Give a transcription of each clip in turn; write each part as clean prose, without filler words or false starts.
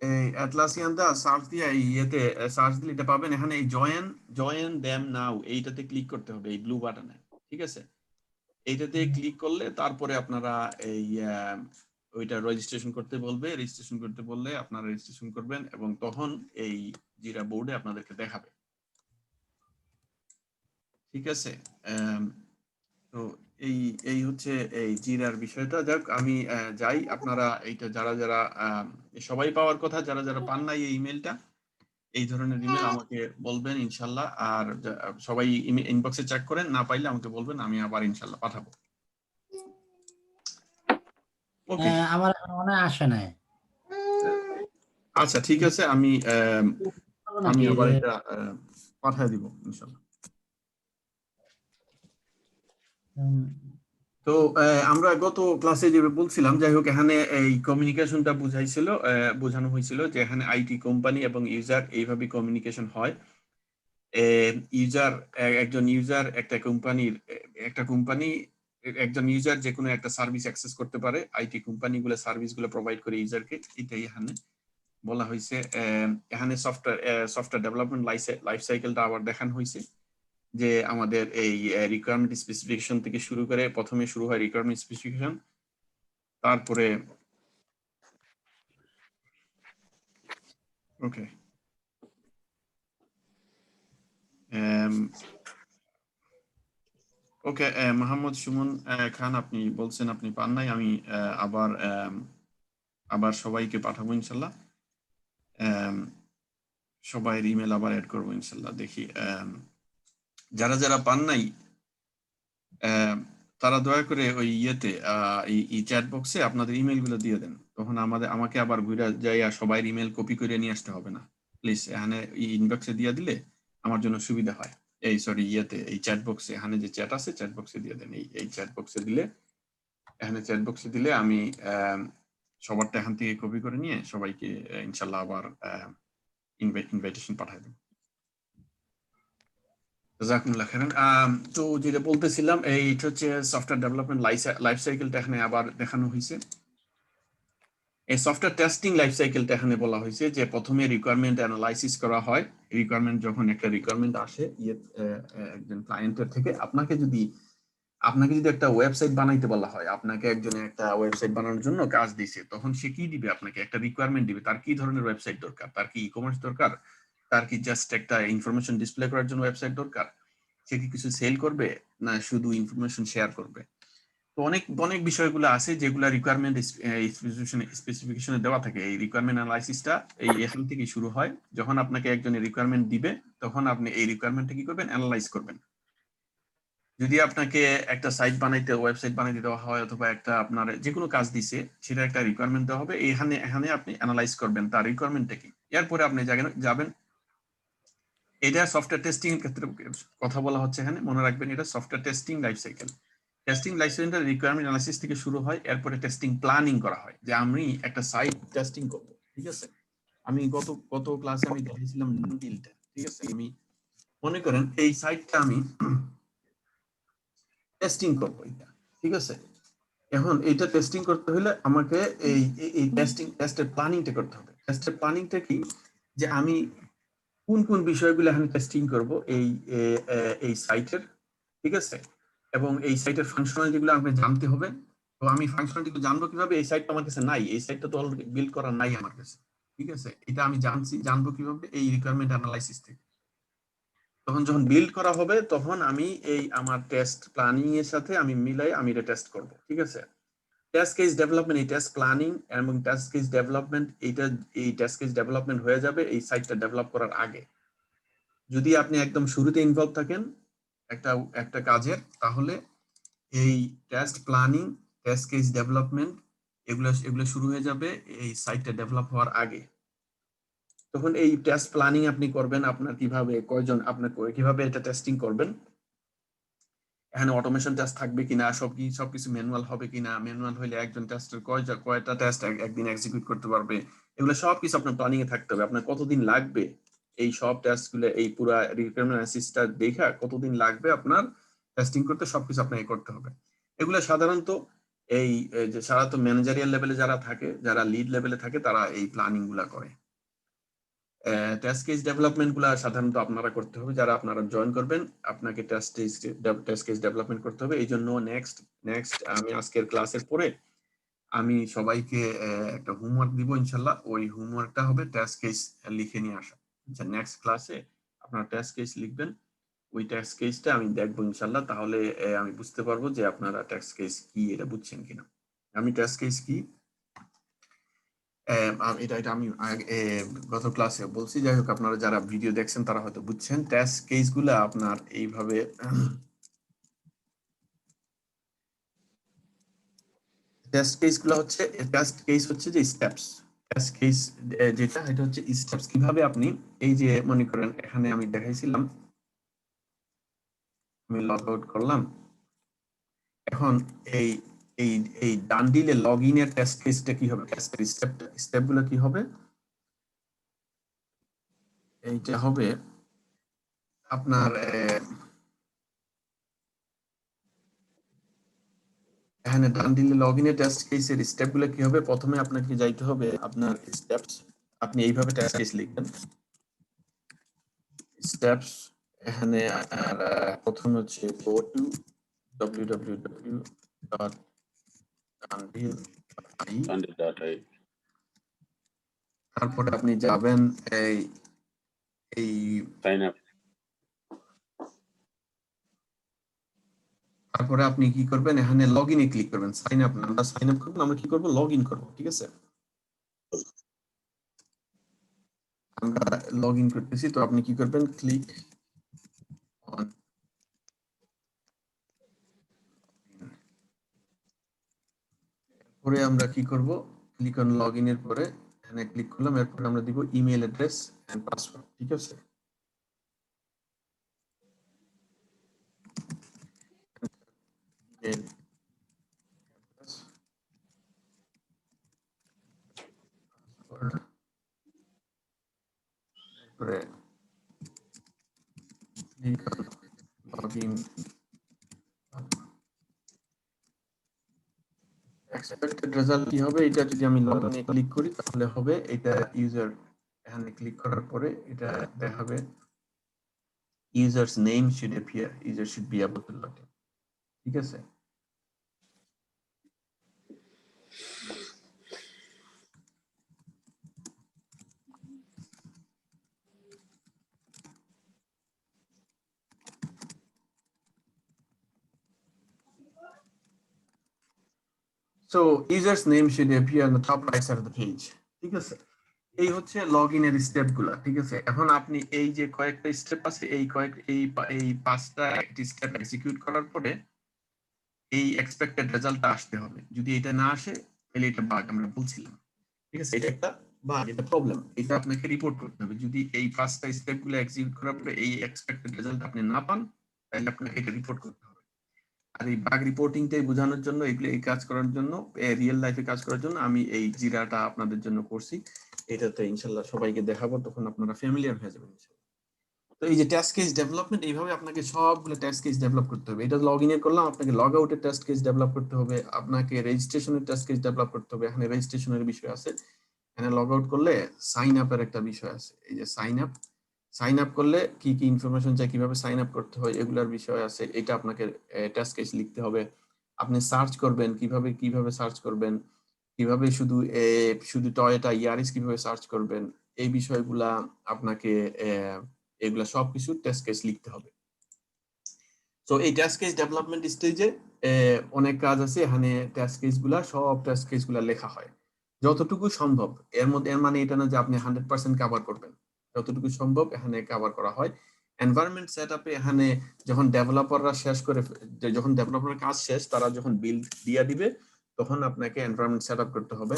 এই অ্যাটলাসিয়ান দা সার্চ দিয়ে ইয়েতে সার্চ দিলে এটা পাবেন। এখানে এই জয়েন দেম নাও এইটাতে ক্লিক করতে হবে, এই ব্লু বাটনে। ঠিক আছে, এইটাতে ক্লিক করলে তারপরে আপনারা এই ওইটা রেজিস্ট্রেশন করতে বলবে। রেজিস্ট্রেশন করতে বললে আপনারা রেজিস্ট্রেশন করবেন এবং তখন এই জিরা বোর্ডে আপনাদেরকে দেখাবে। ঠিক আছে, তো এই এই হচ্ছে এই জিরার বিষয়টা। যাক আমি যাই, আপনারা এইটা যারা যারা সবাই পাওয়ার কথা, যারা যারা পান নাই এই ইমেলটা, এই ধরনের ইমেল আমাকে বলবেন ইনশাল্লাহ। আর সবাই ইনবক্সে চেক করেন, না পাইলে আমাকে বলবেন, আমি আবার ইনশাল্লাহ পাঠাবো। ওকে, আমার এখন মনে আসে নাই। আচ্ছা ঠিক আছে, আমি আমি নাকি আবার যে এটা পাঠিয়ে দিব ইনশাল্লাহ। তো আমরা গত ক্লাসে যে বলছিলাম, যাই হোক, এখানে এই কমিউনিকেশনটা বুঝাইছিল, বোঝানো হয়েছিল যে এখানে আইটি কোম্পানি এবং ইউজার এইভাবে কমিউনিকেশন হয়। ইউজার, একজন ইউজার একটা কোম্পানি একজন ইউজার যে কোনো একটা সার্ভিস অ্যাক্সেস করতে পারে। আইটি কোম্পানিগুলো সার্ভিসগুলো প্রোভাইড করে ইউজারকে, এটাই এখানে বলা হয়েছে। এখানে সফটওয়্যার ডেভেলপমেন্ট লাইফ সাইকেলটা আবার দেখানো হয়েছে, যে আমাদের এই রিকোয়ারমেন্ট স্পেসিফিকেশন থেকে শুরু করে, প্রথমে শুরু হয় রিকোয়ারমেন্ট স্পেসিফিকেশন, তারপরে ওকে ওকে মোহাম্মদ সুমন খান, আপনি বলছেন আপনি পান নাই। আমি আবার আবার সবাইকে পাঠাবো ইনশাল্লাহ। সবাই ইমেল আবার অ্যাড করবো ইনশাল্লাহ। দেখি যারা যারা পান নাই তারা দয়া করে ওই ইয়েতে এই চ্যাট বক্সে আপনাদের ইমেল গুলো দিয়ে দেন, তখন আমাকে আবার ঘুরে যাইয়া সবাই ইমেল কপি করে নিয়ে আসতে হবে না। প্লিজ এখানে ইনবক্সে দিয়ে দিলে আমার জন্য সুবিধা হয়। এই সরি ইয়েতে এই চ্যাট বক্সে, এখানে যে চ্যাট আছে চ্যাট বক্সে দিয়ে দেন। এই চ্যাট বক্সে দিলে, এখানে চ্যাট বক্সে দিলে আমি সবারটা এখান থেকে কপি করে নিয়ে সবাইকে ইনশাল্লাহ আবার ইনভাইটেশন পাঠাই দেব। জাজাকুমুল্লাহ খাইরান। তো যেটা বলতেছিলাম, এইটা হচ্ছে সফটওয়্যার ডেভেলপমেন্ট লাইফ সাইকেলটা এখানে আবার দেখানো হয়েছে। এই সফটওয়্যার টেস্টিং লাইফ সাইকেলটা এখানে বলা হয়েছে যে প্রথমে রিকোয়ারমেন্ট অ্যানালাইসিস করা হয়। রিকোয়ারমেন্ট, যখন একটা রিকোয়ারমেন্ট আসে একজন ক্লায়েন্টের থেকে, আপনাকে যদি একটা ওয়েবসাইট বানাইতে বলা হয়, আপনাকে একজনে একটা ওয়েবসাইট বানানোর জন্য কাজ দিছে, তখন সে কি দিবে? আপনাকে একটা রিকোয়ারমেন্ট দিবে। তার কি ধরনের ওয়েবসাইট দরকার? তার কি ই কমার্স দরকার? তার কি জাস্ট একটা ইনফরমেশন ডিসপ্লে করার জন্য ওয়েবসাইট দরকার? সে কি কিছু সেল করবে, না শুধু ইনফরমেশন শেয়ার করবে? তো অনেক অনেক বিষয়গুলো আছে যেগুলো রিকোয়ারমেন্ট স্পেসিফিকেশনে দেওয়া থাকে। এই রিকোয়ারমেন্ট অ্যানালাইসিসটা এখান থেকে শুরু হয়। যখন আপনাকে একজনের রিকোয়ারমেন্ট দিবে, তখন আপনি এই রিকোয়ারমেন্টটা কি করবেন? অ্যানালাইজ করবেন। যদি আপনাকে একটা সাইট বানাইতে, ওয়েবসাইট বানাইতে দেওয়া হয়, অথবা একটা আপনার যে কোনো কাজ দিছে, সেটা একটা রিকোয়ারমেন্ট দেওয়া হবে, এখানে আপনি অ্যানালাইজ করবেন তার রিকোয়ারমেন্টটা কি। এরপরে আপনি যাবেন, এটা সফটওয়্যার টেস্টিং এর ক্ষেত্রে কথা বলা হচ্ছে এখানে, মনে রাখবেন এটা software testing life cycle. Testing life সাইকেলটা রিকোয়ারমেন্ট অ্যানালাইসিস থেকে শুরু হয়, এরপরে টেস্টিং প্ল্যানিং করা হয়, যে আমি একটা সাইট টেস্টিং করব। ঠিক আছে, আমি গত ক্লাসে আমি দেখিয়েছিলাম বিলটা। ঠিক আছে, আমি মনে করেন এই সাইটটা আমি টেস্টিং করব এটা। ঠিক আছে, এখন এইটা টেস্টিং করতে হলে আমাকে এই টেস্টের প্ল্যানিংটা করতে হবে। টেস্টের প্ল্যানিংটা কি? যে আমি কোন কোন বিষয়গুলো এখন টেস্টিং করব এই সাইটের। ঠিক আছে, এবং এই সাইটের ফাংশনালিটি গুলো আমাকে জানতে হবে। তো আমি ফাংশনালিটি জানবো কিভাবে? এই সাইটটা আমার কাছে নাই, এই সাইটটা তো অলরেডি বিল্ড করা নাই আমার কাছে। ঠিক আছে, এটা আমি জানবো কিভাবে? এই রিকোয়ারমেন্ট অ্যানালাইসিস থেকে। তখন যখন বিল্ড করা হবে, তখন আমি এই আমার টেস্ট প্ল্যানিং এর সাথে আমি মিলাই আমি এটা টেস্ট করব। ঠিক আছে, টেস্ট কেস ডেভেলপমেন্ট, এই টেস্ট প্ল্যানিং এবং টেস্ট কেস ডেভেলপমেন্ট, এই টেস্ট কেস ডেভেলপমেন্ট হয়ে যাবে এই সাইটটা ডেভেলপ করার আগে। যদি আপনি একদম শুরুতে ইনভলভ থাকেন একটা একটা কাজের, তাহলে এই test planning, test case development, এগুলো শুরু হয়ে যাবে এই সাইটটা ডেভেলপ হওয়ার আগে। তখন এই টেস্ট প্ল্যানিং আপনি করবেন, আপনার কিভাবে এটা টেস্টিং করবেন, এখানে অটোমেশন টেস্ট থাকবে কিনা, সবকিছু ম্যানুয়াল হবে কিনা, ম্যানুয়াল হলে একজন টেস্টার কয়টা টেস্ট একদিন এক্সিকিউট করতে পারবে, এগুলো সবকিছু আপনার প্ল্যানিং এ থাকতে হবে। আপনার কতদিন লাগবে এই সব টেস্ট গুলো, এই পুরো রিকোয়ারমেন্ট অ্যানালাইসিসটা দেখা কতদিন লাগবে আপনার টেস্টিং করতে, সবকিছু আপনাকে করতে হবে। এগুলো সাধারণত এই যে সারা তো ম্যানেজারিয়াল লেভেলে যারা থাকে, যারা লিড লেভেলে থাকে, তারা এই প্ল্যানিং গুলা করে। টেস্ট কেস ডেভেলপমেন্ট গুলা সাধারণত আপনারা করতে হবে, যারা আপনারা জয়েন করবেন আপনাকে টেস্ট কেস ডেভেলপমেন্ট করতে হবে। এই জন্য নেক্সট আমি আজকের ক্লাসের পরে আমি সবাইকে একটা হোমওয়ার্ক দিব ইনশাল্লাহ। ওই হোমওয়ার্কটা হবে টেস্ট কেস লিখে নিয়ে আসা। আচ্ছা, নেক্সট ক্লাসে আপনারা টেস্ট কেস লিখবেন। ওই টেস্ট কেসটা আমি দেখবো ইনশাল্লাহ। তাহলে আমি বুঝতে পারবো যে আপনারা টেস্ট কেস কি এটা বুঝছেন কিনা। আমি টেস্ট কেস কি এটা আমি গত ক্লাসে বলছি। যাই হোক, আপনারা যারা ভিডিও দেখছেন তারা হয়তো বুঝছেন। টেস্ট কেস গুলা আপনার এইভাবে টেস্ট কেস গুলো হচ্ছে, টেস্ট কেস হচ্ছে যে স্টেপস। টেস্ট কেস যেটা এটা হচ্ছে স্টেপস। কিভাবে আপনি এই যে মনে করেন এখানে আমি দেখাইছিলাম, আমি লগ আউট করলাম। এখন এই এই এই ডান দিলে লগ ইনের টেস্ট কেসটা কি হবে, টেস্টের স্টেপ গুলো কি হবে, এইটা হবে আপনার এখানে ডান দিলে লগ ইনের টেস্ট কেসের স্টেপ গুলো কি হবে। প্রথমে আপনাকে যাইতে হবে আপনার স্টেপস। আপনি এইভাবে টেস্ট কেস লিখবেন, স্টেপস। এখানে প্রথম হচ্ছে go to www.dandil.ai। তারপরে আপনি যাবেন এই এই সাইন আপ। তারপরে আপনি কি করবেন, এখানে লগ ইনে ক্লিক করবেন। সাইন আপ না, আমরা সাইন আপ করবো, আমরা কি করবো, লগ ইন করবো। ঠিক আছে, আমরা লগ ইন করতেছি। তো আপনি কি করবেন, ক্লিক অন। পরে আমরা কি করব, ক্লিক অন লগ ইন এর পরে এখানে ক্লিক করলাম। এরপর আমরা দিব ইমেল অ্যাড্রেস এন্ড পাসওয়ার্ড। ঠিক আছে, তারপরে click on log in. Expected result কি হবে, এটা যদি আমি লগ ইনে ক্লিক করি তাহলে হবে এটা ইউজার। এখানে ক্লিক করার পরে এটা দেখাবে user's name should appear, user should be able to log in. ঠিক আছে, so user's name should appear on the top right side of the page. ঠিক আছে, এই হচ্ছে লগ ইনের স্টেপ গুলা। ঠিক আছে, এখন আপনি এই যে কয়েকটা স্টেপ আছে, এই পাঁচটা স্টেপ এক্সিকিউট করার পরে এই এক্সপেক্টেড রেজাল্টটা আসতে হবে। যদি এটা না আসে তাহলে এটা বাগ আমরা বলছিলাম। ঠিক আছে, এটা একটা বাগ, এটা প্রবলেম, এটা আপনাকে রিপোর্ট করতে হবে। যদি এই পাঁচটা স্টেপ গুলো এক্সিকিউট করার পরে এই এক্সপেক্টেড রেজাল্ট আপনি না পান, তাহলে আপনাকে এটা রিপোর্ট করতে হবে। আর এই বাগ রিপোর্টিংটাই বোঝানোর জন্য, এগুলো এই কাজ করার জন্য, রিয়েল লাইফে কাজ করার জন্য আমি এই জিরাটা আপনাদের জন্য করছি। এটাতে ইনশাল্লাহ সবাইকে দেখাবো, তখন আপনারা ফ্যামিলিয়ার হয়ে যাবেন ইনশাল্লাহ। তো এই যে টেস্ট কেস ডেভেলপমেন্ট, এইভাবে আপনাকে সবগুলো টেস্ট কেস ডেভেলপ করতে হবে। এটা লগ ইনে করলাম, আপনাকে লগ আউটের টেস্ট কেস ডেভেলপ করতে হবে, আপনাকে রেজিস্ট্রেশনের টেস্ট কেস ডেভেলপ করতে হবে। এখানে রেজিস্ট্রেশনের বিষয় আছে, এখানে লগ আউট করলে সাইন আপের একটা বিষয় আছে। এই যে সাইন আপ করলে কি কি ইনফরমেশন চাই, কিভাবে সাইন আপ করতে হয়, এগুলার বিষয় আছে। এটা আপনাকে টেস্ট কেস লিখতে হবে। আপনি সার্চ করবেন, কিভাবে সার্চ করবেন, কিভাবে শুধু টয়োটা ইয়ারিস কিভাবে সার্চ করবেন, এই বিষয়গুলা আপনাকে এগুলা সবকিছু টেস্ট কেস লিখতে হবে। তো এই টেস্ট কেস ডেভেলপমেন্ট স্টেজে অনেক কাজ আছে। এখানে সব টেস্ট কেস গুলা লেখা হয় যতটুকু সম্ভব। এর মানে এটা না যে আপনি 100% কভার করবেন, যতটুকু সম্ভব এখানে কভার করা হয়। এনভায়রনমেন্ট সেটআপে এখানে যখন ডেভেলপারের কাজ শেষ, তারা যখন বিল্ড দিয়া দিবে, তখন আপনাকে এনভায়রনমেন্ট সেটআপ করতে হবে।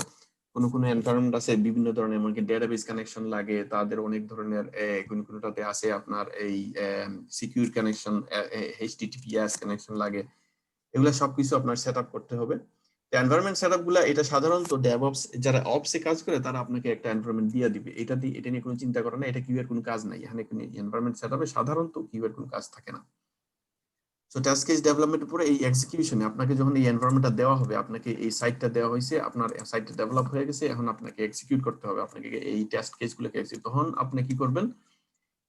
কোন এনভায়রনমেন্ট আছে বিভিন্ন ধরনের, এমনকি ডেটাবেস কানেকশন লাগে, তাদের অনেক ধরনের কোনটাতে আছে আপনার এই সিকিউর কানেকশন, এইচটিটিপিএস কানেকশন লাগে। এগুলো সবকিছু আপনার সেটআপ করতে হবে। এনভায়রনমেন্ট সেটআপ গুলা এটা সাধারণত ডেভঅপস যারা অপসে কাজ করে তারা আপনাকে একটা এনভায়রনমেন্ট দিয়ে দিবে। এটা নিয়ে কোনো চিন্তা করেন না, এটা কিউ এর কোনো কাজ নাই। এখানে এনভায়রনমেন্ট সেটআপে সাধারণত কিউ এর কোনো কাজ থাকে না। সো টাস্ক কেস ডেভেলপমেন্টের পরে এই এক্সিকিউশনে আপনাকে যখন এই এনভায়রনমেন্টটা দেওয়া হবে, আপনাকে এই সাইটটা দেওয়া হয়েছে, আপনার সাইটটা ডেভেলপ হয়ে গেছে, এখন আপনাকে এক্সিকিউট করতে হবে, আপনাকে এই টেস্ট কেসগুলোকে এক্সিকিউট। তখন আপনি কি করবেন,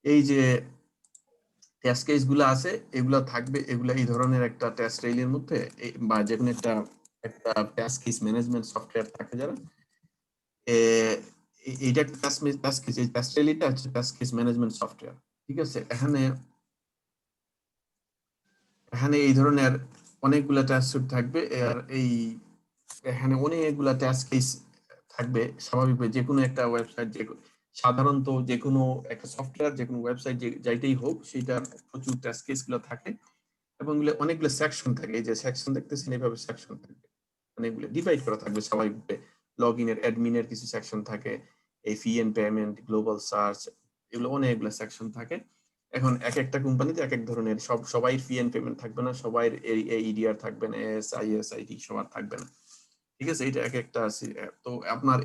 এই যে টেস্ট কেসগুলো আছে এগুলো থাকবে, এগুলো এই ধরনের একটা টেস্ট রেইলের মধ্যে বা যে কোনো একটা একটা টেস্ট কেস ম্যানেজমেন্ট সফটওয়্যার থাকে যারা এইটা একটা টেস্ট কেস, এই টেস্ট রেইলটা হচ্ছে টেস্ট কেস ম্যানেজমেন্ট সফটওয়্যার। ঠিক আছে, এখানে এখানে এই ধরনের অনেকগুলা টাস্ক স্যুট থাকবে, আর এই এখানে অনেকগুলা টাস্ক কেস থাকবে। স্বাভাবিকভাবে যে কোনো একটা ওয়েবসাইট, সাধারণত যে কোনো একটা সফটওয়্যার, যে কোনো ওয়েবসাইট যাইতেই হোক, সেটার প্রচুর টাস্ক কেস গুলো থাকে এবং অনেকগুলো সেকশন থাকে। এই যে সেকশন দেখতেছেন, এইভাবে সেকশন থাকবে, অনেকগুলো ডিভাইড করা থাকবে। স্বাভাবিকভাবে লগ ইনের অ্যাডমিনের কিছু সেকশন থাকে, এই ফি এন্ড পেমেন্ট, গ্লোবাল সার্চ, এগুলো অনেকগুলো সেকশন থাকে। এখন এক একটা কোম্পানিতে এক এক ধরনের, সবাই ফি এন্ড পেমেন্ট থাকবে না, সবাই ইডিআর থাকবে না, এসআইডি সবার থাকবে না। ঠিক আছে, এটা এক একটা আছে। তো আপনার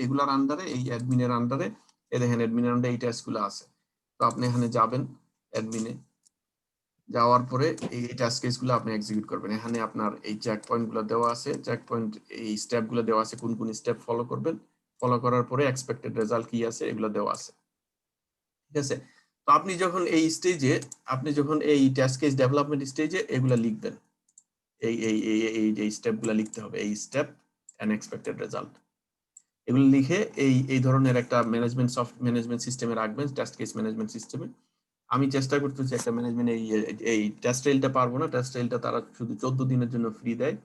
এইগুলার আন্ডারে, এই অ্যাডমিনের আন্ডারে, এই দেখেন অ্যাডমিনের আন্ডারে এই টাস্কগুলো আছে। তো আপনি এখানে যাবেন, অ্যাডমিনে যাওয়ার পরে এই টাস্ক কেসগুলো আপনি এক্সিকিউট করবেন। এখানে আপনার এই চেক পয়েন্টগুলো দেওয়া আছে, চেক পয়েন্ট এই স্টেপগুলো দেওয়া আছে, কোন কোন স্টেপ ফলো করবেন, ফলো করার পরে এক্সপেক্টেড রেজাল্ট কি আছে এগুলো দেওয়া আছে। ঠিক আছে, তো আপনি যখন এই টেস্ট কেস ডেভেলপমেন্ট স্টেজে এগুলা লিখবেন, এই যে স্টেপগুলো লিখতে হবে, এই স্টেপ এন্ড এক্সপেক্টেড রেজাল্ট, এগুলো লিখে এই ধরনের একটা ম্যানেজমেন্ট সিস্টেমে রাখবেন, টেস্ট কেস ম্যানেজমেন্ট সিস্টেমে। আমি চেষ্টা করতেছি একটা ম্যানেজমেন্ট এই টেস্ট রেইলটা পারবো না, টেস্ট রেইলটা তারা শুধু 14 দিনের জন্য ফ্রি দেয়।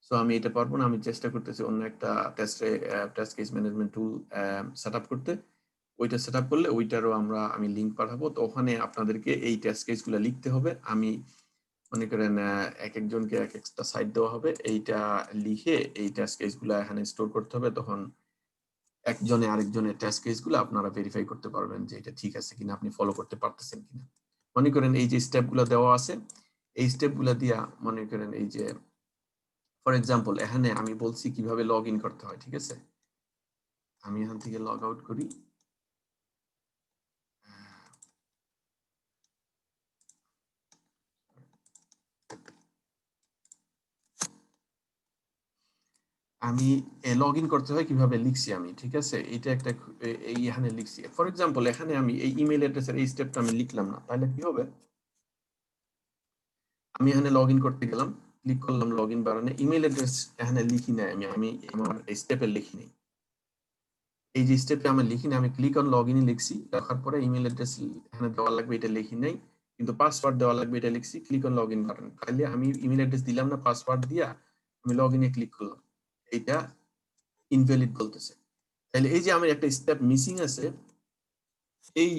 সো আমি এটা পারবো না, আমি চেষ্টা করতেছি অন্য একটা টেস্ট কেস ম্যানেজমেন্ট টুল সেট আপ করতে। ওইটা সেট আপ করলে ওইটারও আমি লিঙ্ক পাঠাবো। তো ওখানে আপনাদেরকে এই টেস্ট কেসগুলো লিখতে হবে। আমি মনে করেন এক একজনকে এক একটা সাইট দেওয়া হবে, এইটা লিখে এই টেস্ট কেসগুলো এখানে স্টোর করতে হবে। তখন একজনে আরেকজনের টেস্ট কেসগুলো আপনারা ভেরিফাই করতে পারবেন যে এটা ঠিক আছে কিনা, আপনি ফলো করতে পারতেছেন কিনা। মনে করেন এই যে স্টেপগুলো দেওয়া আছে, এই স্টেপগুলো দিয়া মনে করেন এই যে ফর এক্সাম্পল এখানে আমি বলছি কিভাবে লগ ইন করতে হয়। ঠিক আছে, আমি এখান থেকে লগ আউট করি। আমি লগ ইন করতে হয় কিভাবে লিখছি আমি। ঠিক আছে, এটা একটা এখানে লিখছি। ফর এক্সাম্পল এখানে আমি এই ইমেল অ্যাড্রেসের এই স্টেপটা আমি লিখলাম না, তাহলে কি হবে, আমি এখানে লগ ইন করতে গেলাম, ক্লিক করলাম লগ ইন বাটনে, ইমেল অ্যাড্রেস এখানে লিখি নাই, আমি আমার স্টেপে লিখি নাই। এই যে স্টেপে আমি লিখি না, আমি ক্লিক অন লগ ইনে লিখছি, লেখার পরে ইমেল অ্যাড্রেস এখানে দেওয়া লাগবে এটা লিখি নাই, কিন্তু পাসওয়ার্ড দেওয়া লাগবে এটা লিখছি। Click on log in button, তাহলে আমি ইমেল অ্যাড্রেস দিলাম না, পাসওয়ার্ড দিয়া আমি লগ ইনে ক্লিক করলাম, এটা ইনভ্যালিড বলতেছে। তাহলে এই যে আমার একটা স্টেপ মিসিং আছে, এই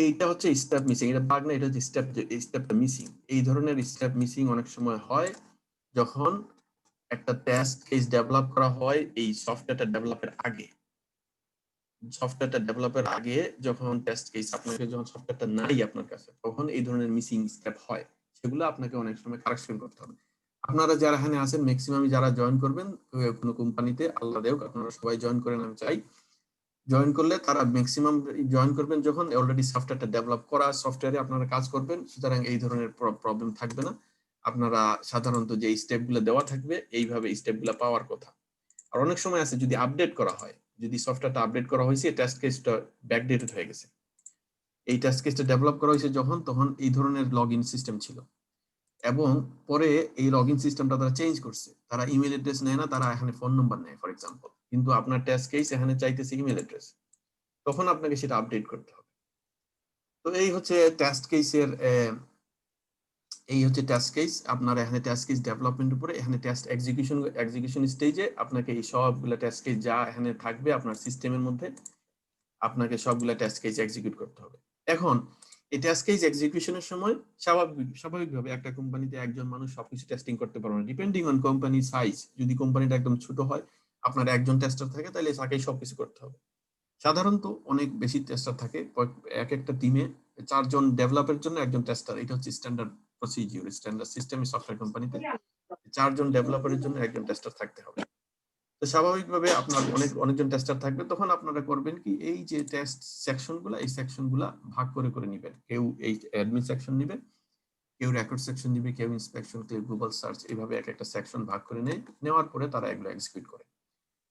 এইটা হচ্ছে স্টেপ মিসিং, এটা বাগ না, এটা হচ্ছে স্টেপটা মিসিং। এই ধরনের স্টেপ মিসিং অনেক সময় হয় যখন একটা টেস্ট কেস ডেভেলপ করা হয় এই সফটওয়্যারটা ডেভেলপের আগে যখন টেস্ট কেস আপনাকে, যখন সফটওয়্যারটা নাই আপনার কাছে, তখন এই ধরনের মিসিং স্টেপ হয়, সেগুলো আপনাকে অনেক সময় কারেকশন করতে হবে। আপনারা যারা এখানে আছেন ম্যাক্সিমাম যারা জয়েন করবেন কোনো কোম্পানিতে, আল্লাহ দেখ আপনারা সবাই জয়েন করেন, আমি চাই জয়েন করলে তারা ম্যাক্সিমাম জয়েন করবেন যখন অলরেডি সফটওয়্যারটা ডেভেলপ করা সফটওয়্যারে আপনারা কাজ করবেন, সুতরাং এই ধরনের প্রবলেম থাকবে না। আপনারা সাধারণত যে স্টেপগুলো দেওয়া থাকবে এইভাবে স্টেপগুলো পাওয়ার কথা। আর অনেক সময় আছে যদি আপডেট করা হয়, যদি সফটওয়্যারটা আপডেট করা হয়েছে, টেস্ট কেসটা ব্যাকডেটেড হয়ে গেছে, এই টেস্ট কেসটা ডেভেলপ করা হয়েছে যখন, তখন এই ধরনের লগ ইন সিস্টেম ছিল এবং পরে এই লগ ইন সিস্টেমটা তারা চেঞ্জ করছে, তারা ইমেল অ্যাড্রেস নেয় না, তারা এখানে ফোন নাম্বার নেয় ফর এক্সাম্পল, কিন্তু আপনার টেস্ট কেস এখানে চাইতেছে ইমেল অ্যাড্রেস, তখন আপনাকে সেটা আপডেট করতে হবে। তো এই হচ্ছে টেস্ট কেসের এই হচ্ছে টেস্ট কেস। আপনার এখানে টেস্ট কেস ডেভেলপমেন্ট উপরে, এখানে টেস্ট এক্সিকিউশন স্টেজে আপনাকে এই সবগুলো টেস্ট কেস যা এখানে থাকবে আপনার সিস্টেমের মধ্যে, আপনাকে সবগুলো টেস্ট কেস এক্সিকিউট করতে হবে। এখন এই টেস্ট কেস এক্সিকিউশনের সময় স্বাভাবিকভাবে একটা কোম্পানিতে একজন মানুষ সবকিছু টেস্টিং করতে পারবে না, ডিপেন্ডিং অন কোম্পানি সাইজ। যদি কোম্পানিটা একদম ছোট হয়, আপনার একজন টেস্টার থাকে, তাহলে তাকেই সবকিছু করতে হবে। সাধারণত অনেক বেশি টেস্টার থাকে, এক একটা টিমে 4 জন ডেভেলপের জন্য একজন টেস্টার, এটা হচ্ছে standard procedure, standard system software কোম্পানিতে 4 জন ডেভেলপারের জন্য একজন টেস্টার থাকতে হবে। তো স্বাভাবিকভাবে আপনার অনেকজন টেস্টার থাকবে, তখন আপনারা করবেন কি, এই যে টেস্ট সেকশনগুলো, এই সেকশনগুলো ভাগ করে করে নেবেন। কেউ এই অ্যাডমিন সেকশন নেবে, কেউ রেকর্ড সেকশন দিবে, কেউ ইন্সপেকশন, কেউ গুগল সার্চ, এইভাবে এক একটা সেকশন ভাগ করে নেওয়ার পরে তারা এগুলো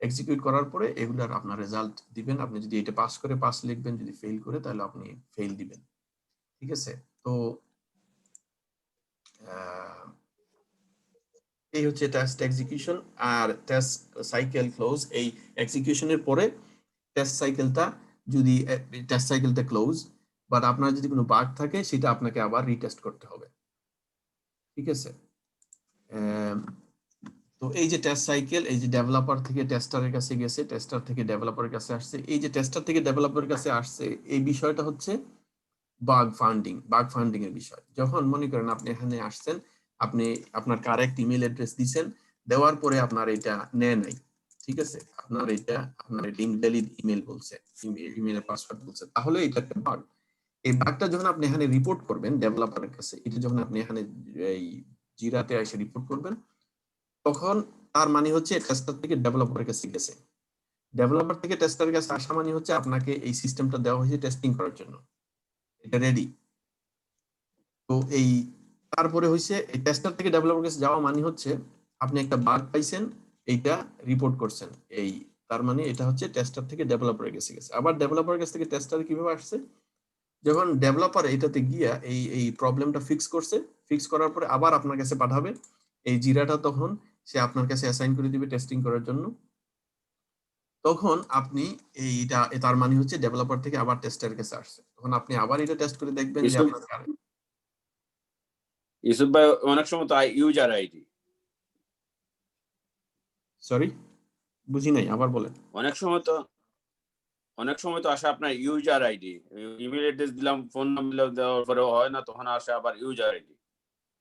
এক্সিকিউট করার পরে এগুলার আপনার রেজাল্ট দিবেন। আপনি যদি এটা পাস করে পাস লিখবেন, যদি ফেল করে তাহলে আপনি ফেল দিবেন। ঠিক আছে? তো এই হচ্ছে টেস্ট এক্সিকিউশন আর টেস্ট সাইকেল ক্লোজ। এই এক্সিকিউশনের পরে টেস্ট সাইকেলটা ক্লোজ, বাট আপনার যদি কোনো বাগ থাকে সেটা আপনাকে আবার রিটেস্ট করতে হবে। ঠিক আছে? তো এই যে টেস্ট সাইকেল, এই যে ডেভেলপার থেকে টেস্টারের কাছে গেছে, টেস্টার থেকে ডেভেলপারের কাছে আসছে, এই যে টেস্টার থেকে ডেভেলপারের কাছে আসছে, এই বিষয়টা হচ্ছে বাগ ফান্ডিং এর বিষয়। যখন মনে করেন আপনি এখানে আসছেন, আপনি আপনার কারেক্ট ইমেল অ্যাড্রেস দিবেন, দেওয়ার পরে আপনার এটা নেয় নাই, ঠিক আছে, আপনার ইনভ্যালিড ইমেল বলছে, ইমেলের পাসওয়ার্ড বলছে, তাহলে এটা একটা বাগ। এই বাগটা যখন আপনি এখানে রিপোর্ট করবেন ডেভেলপারের কাছে, এটা যখন আপনি এখানে এই জিরাতে এসে রিপোর্ট করবেন, তখন তার মানে হচ্ছে টেস্টার থেকে ডেভেলপারের কাছে গেছে। ডেভেলপার থেকে টেস্টারের কাছে আসা মানে হচ্ছে আপনাকে এই সিস্টেমটা দেওয়া হয়েছে টেস্টিং করার জন্য, এটা রেডি। তো এই তারপরে হইছে এই টেস্টার থেকে ডেভেলপার কাছে যাওয়া মানে হচ্ছে আপনি একটা বাগ পাইছেন, এইটা রিপোর্ট করছেন, এই তার মানে এটা হচ্ছে টেস্টার থেকে ডেভেলপারের কাছে গেছে। আবার ডেভেলপারের কাছ থেকে টেস্টারে কিভাবে আসছে, যখন ডেভেলপার এটাতে গিয়া এই প্রবলেমটা ফিক্স করার পরে আবার আপনার কাছে পাঠাবে এই জিরাটা, তখন সে আপনার কাছে অ্যাসাইন করে দিবে টেস্টিং করার জন্য। তখন আপনি এইটা, তার মানে হচ্ছে ডেভেলপার থেকে আবার টেস্টারের কাছে আসছে, তখন আপনি আবার এটা টেস্ট করে দেখবেন যে ইউসুফ আপনার ইউসুফ ভাই, অনেক সময় তো ইউজার আইডি, সরি বুঝি নাই, আবার বলেন। অনেক সময় তো আসে আপনার ইউজার আইডি, ইমেল অ্যাড্রেস দিলাম, ফোন নাম্বার দেওয়ার পরে হয় না, তখন আসে আবার ইউজার আইডি।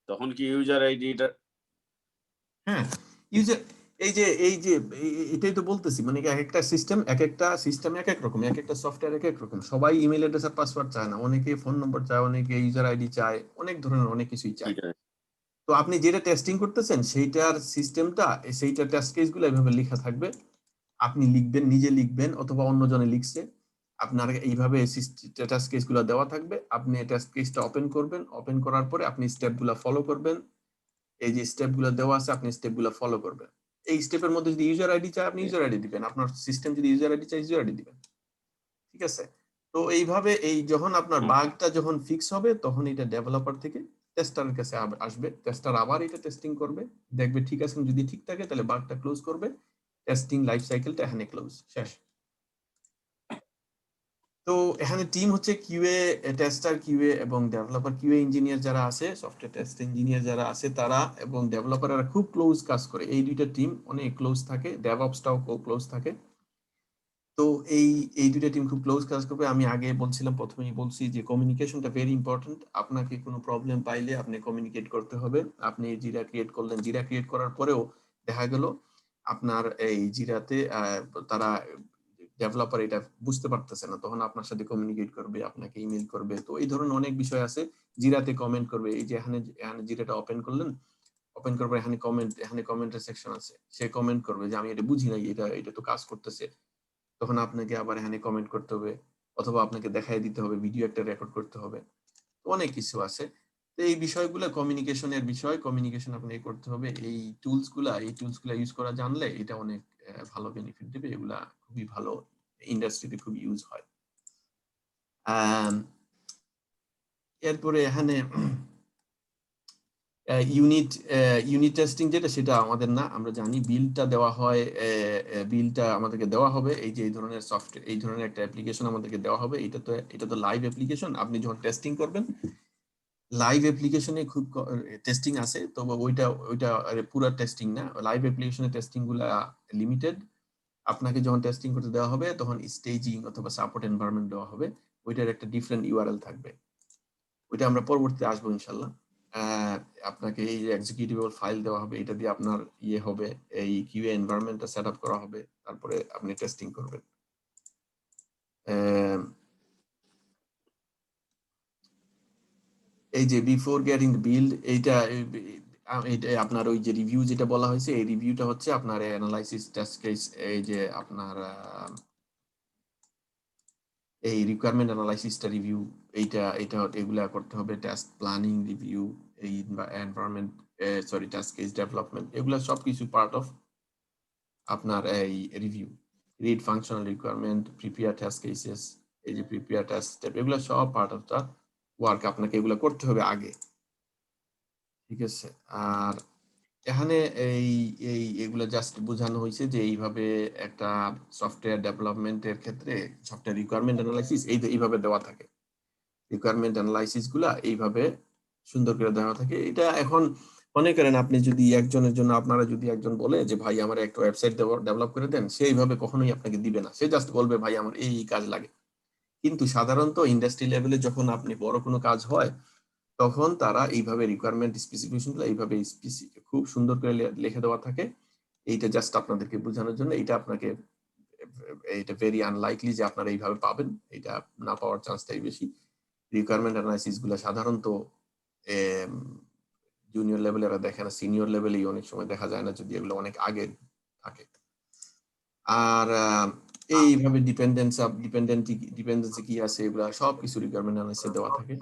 তখন কি ইউজার আইডিটা? হ্যাঁ, ইউজার, এই যে এটাই তো বলতেছি, মানে এক একটা সিস্টেম এক এক রকম, এক একটা সফটওয়্যার এক এক রকম। সবাই ইমেল অ্যাড্রেস আর পাসওয়ার্ড চায় না, অনেকে ফোন নম্বর চায়, অনেকে ইউজার আইডি চায়, অনেক ধরনের অনেক কিছুই চায়। তো আপনি যেটা টেস্টিং করতেছেন সেইটার সিস্টেমটা, সেইটা টেস্ট কেসগুলো এভাবে লেখা থাকবে, আপনি লিখবেন, নিজে লিখবেন অথবা অন্যজনে লিখছে, আপনার এইভাবে টেস্ট কেসগুলো দেওয়া থাকবে, আপনি টেস্ট কেসটা ওপেন করবেন, ওপেন করার পরে আপনি স্টেপগুলো ফলো করবেন, এই যে স্টেপগুলো দেওয়া আছে আপনি স্টেপগুলো ফলো করবেন। এই স্টেপের মধ্যে যদি ইউজার আইডি চায় আপনি ইউজার আইডি দিবেন, আপনার সিস্টেম যদি ইউজার আইডি চায় ইউজার আইডি দিবেন। ঠিক আছে? তো এইভাবে এই যখন আপনার বাগটা যখন ফিক্স হবে, তখন এটা ডেভেলপার থেকে টেস্টারের কাছে আসবে, টেস্টার আবার এটা টেস্টিং করবে, দেখবে ঠিক আছে, যদি ঠিক থাকে তাহলে বাগটা ক্লোজ করবে, টেস্টিং লাইফ সাইকেলটা এখানে ক্লোজ, শেষ। তো এখানে টিম হচ্ছে কিউএ টেস্টার, কিউএ এবং ডেভেলপার। কিউএ ইঞ্জিনিয়ার যারা আছে, সফটওয়্যার টেস্ট ইঞ্জিনিয়ার যারা আছে তারা এবং ডেভেলপাররা খুব ক্লোজ কাজ করে, এই দুইটা টিম অনেক ক্লোজ থাকে, ডেভঅপসটাও ক্লোজ থাকে। তো এই দুইটা টিম খুব ক্লোজ কাজ করবে। আমি আগে বলছিলাম, প্রথমেই বলছি যে কমিউনিকেশনটা ভেরি ইম্পর্টেন্ট। আপনাকে কোনো প্রবলেম পাইলে আপনি কমিউনিকেট করতে হবে। আপনি জিরা ক্রিয়েট করলেন, জিরা ক্রিয়েট করার পরেও দেখা গেল আপনার এই জিরাতে তারা ডেভেলপার এটা বুঝতে পারতেছে না, তখন আপনার সাথে কমিউনিকেট করবে, আপনাকে ইমেল করবে। তো এই ধরনের অনেক বিষয় আছে, জিরাতে কমেন্ট করবে। এই যে এখানে জিরাটা ওপেন করলেন, ওপেন করার পর এখানে কমেন্টের সেকশন আছে, সে কমেন্ট করবে যে আমি এটা বুঝি নাই, এটা তো কাজ করতেছে, তখন আপনাকে আবার এখানে কমেন্ট করতে হবে, অথবা আপনাকে দেখাই দিতে হবে, ভিডিও একটা রেকর্ড করতে হবে, অনেক কিছু আছে। তো এই বিষয়গুলো কমিউনিকেশনের বিষয়, কমিউনিকেশন আপনি করতে হবে। এই টুলসগুলা ইউজ করা জানলে এটা অনেক ভালো বেনিফিট দেবে, এগুলা খুবই ভালো, ইন্ডাস্ট্রিতে খুব ইউজ হয়। এরপরে এখানে ইউনিট টেস্টিং যেটা, সেটা আমাদের না, আমরা জানি বিলটা দেওয়া হয়, বিলটা আমাদেরকে দেওয়া হবে, এই যে এই ধরনের সফটওয়্যার, এই ধরনের একটা অ্যাপ্লিকেশন আমাদেরকে দেওয়া হবে। এটা তো লাইভ অ্যাপ্লিকেশন, আপনি যখন টেস্টিং করবেন লাইভ অ্যাপ্লিকেশনে খুব টেস্টিং আছে, তো ওইটা পুরো টেস্টিং না, লাইভ অ্যাপ্লিকেশনের টেস্টিং গুলা লিমিটেড। আপনাকে যখন টেস্টিং করতে দেওয়া হবে তখন স্টেজিং অথবা সাপোর্ট এনভায়রনমেন্ট দেওয়া হবে, ওইটার একটা ডিফারেন্ট ইউআরএল থাকবে, ওইটা আমরা পরবর্তীতে আসবো ইনশাল্লাহ। আপনাকে এই যে এক্সিকিউটেবল ফাইল দেওয়া হবে, এটা দিয়ে আপনার ইয়ে হবে, এই কিউএ এনভায়রনমেন্টটা সেট আপ করা হবে, তারপরে আপনি টেস্টিং করবেন। এই যে বিফোর গেটিং বিল্ড, এইটা আপনার ওই যে রিভিউ যেটা বলা হয়েছে, এই রিভিউটা হচ্ছে আপনার অ্যানালাইসিস টেস্ট কেস, এই যে আপনার এই রিকোয়ারমেন্ট অ্যানালাইসিসটা রিভিউ, এগুলা করতে হবে, টেস্ট প্ল্যানিং রিভিউ, এই environment sorry test case development, এগুলা সবকিছু পার্ট অফ আপনার এই review. Read functional requirement, prepare test cases, এই যে প্রিপেয়ার টেস্ট স্টেপ, এগুলো সব পার্ট অফ দা ওয়ার্ক, আপনাকে এগুলো করতে হবে আগে, ঠিক আছে। আর এখানে এই এই এগুলো জাস্ট বোঝানো হয়েছে যে এইভাবে একটা সফটওয়্যার ডেভেলপমেন্টের ক্ষেত্রে সফটওয়্যার রিকোয়ারমেন্ট অ্যানালাইসিস এইভাবে দেওয়া থাকে, রিকোয়ারমেন্ট অ্যানালাইসিস গুলা এইভাবে সুন্দর করে দেওয়া থাকে। এটা এখন মনে করেন আপনি যদি একজনের জন্য, আপনারা যদি একজন বলে যে ভাই আমার একটা ওয়েবসাইট ডেভেলপ করে দেন, সে এইভাবে কখনোই আপনাকে দিবে না, সে জাস্ট বলবে ভাই আমার এই কাজ লাগে। কিন্তু সাধারণত ইন্ডাস্ট্রি লেভেলে যখন আপনি বড় কোনো কাজ হয়, তখন তারা এইভাবে রিকোয়ারমেন্ট স্পেসিফিকেশন গুলো এইভাবে খুব সুন্দর করে লিখে দেওয়া থাকে। এইটা জাস্ট আপনাদেরকে বোঝানোর জন্য, এটা ভেরি আনলাইকলি যে আপনারা এইভাবে পাবেন, এটা না পাওয়ার চান্সটাই বেশি। রিকোয়ারমেন্ট অ্যানালাইসিস গুলো সাধারণত জুনিয়র লেভেলে এরা দেখে না, সিনিয়র লেভেলেই অনেক সময় দেখা যায় না, যদি এগুলো অনেক আগে থাকে। আর এইভাবে ডিপেন্ডেন্সি কি আছে, এগুলা সবকিছু রিকোয়ারমেন্ট অ্যানালাইসিসে দেওয়া থাকে।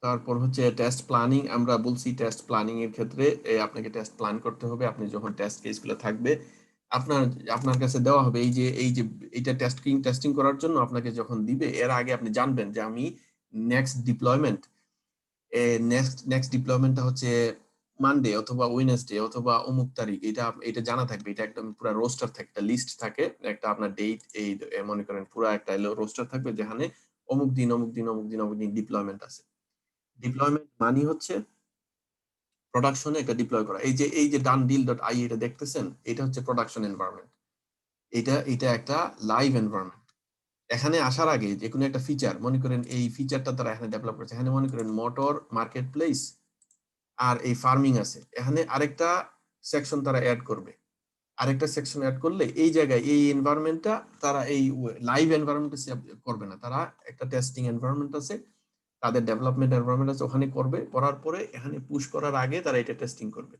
তারপর হচ্ছে টেস্ট প্ল্যানিং। আমরা বলছি টেস্ট প্ল্যানিং এর ক্ষেত্রে আপনাকে টেস্ট প্ল্যান করতে হবে। আপনি যখন টেস্ট কেসগুলো থাকবে আপনার আপনার কাছে দেওয়া হবে, এই যে এটা টেস্টিং করার জন্য আপনাকে যখন দিবে, এর আগে আপনি জানবেন যে আমি নেক্সট ডিপ্লয়মেন্টটা হচ্ছে মানডে অথবা ওয়েডনেসডে অথবা অমুক তারিখ, এটা জানা থাকবে। এটা একদম পুরো রোস্টার থাকে, একটা লিস্ট থাকে, একটা আপনার ডেট, এই মনে করেন পুরো একটা রোস্টার থাকবে যেখানে অমুক দিন অমুক দিন অমুক দিন অমুক দিন ডিপ্লয়মেন্ট আছে। ডিপ্লয়মেন্ট মানে হচ্ছে প্রোডাকশনে একটা ডিপ্লয় করা। এই যে done-deal.ie এটা দেখতেছেন, এটা হচ্ছে প্রোডাকশন এনভায়রনমেন্ট। এটা একটা লাইভ এনভায়রনমেন্ট। এখানে আসার আগে যে কোনো একটা ফিচার, মনে করেন এই ফিচারটা তারা এখানে ডেভেলপ করেছে, এখানে মনে করেন মোটর মার্কেট প্লেস আর এই ফার্মিং আছে, এখানে আরেকটা সেকশন তারা অ্যাড করবে। আরেকটা সেকশন অ্যাড করলে এই জায়গায় এই এনভায়রনমেন্টটা তারা এই লাইভ এনভায়রনমেন্টে করবে না, তারা একটা টেস্টিং এনভায়রনমেন্ট আছে, তাদের ডেভেলপমেন্ট এনভায়রনমেন্ট আছে, ওখানে করবে। করার পরে এখানে পুশ করার আগে তারা এটা টেস্টিং করবে।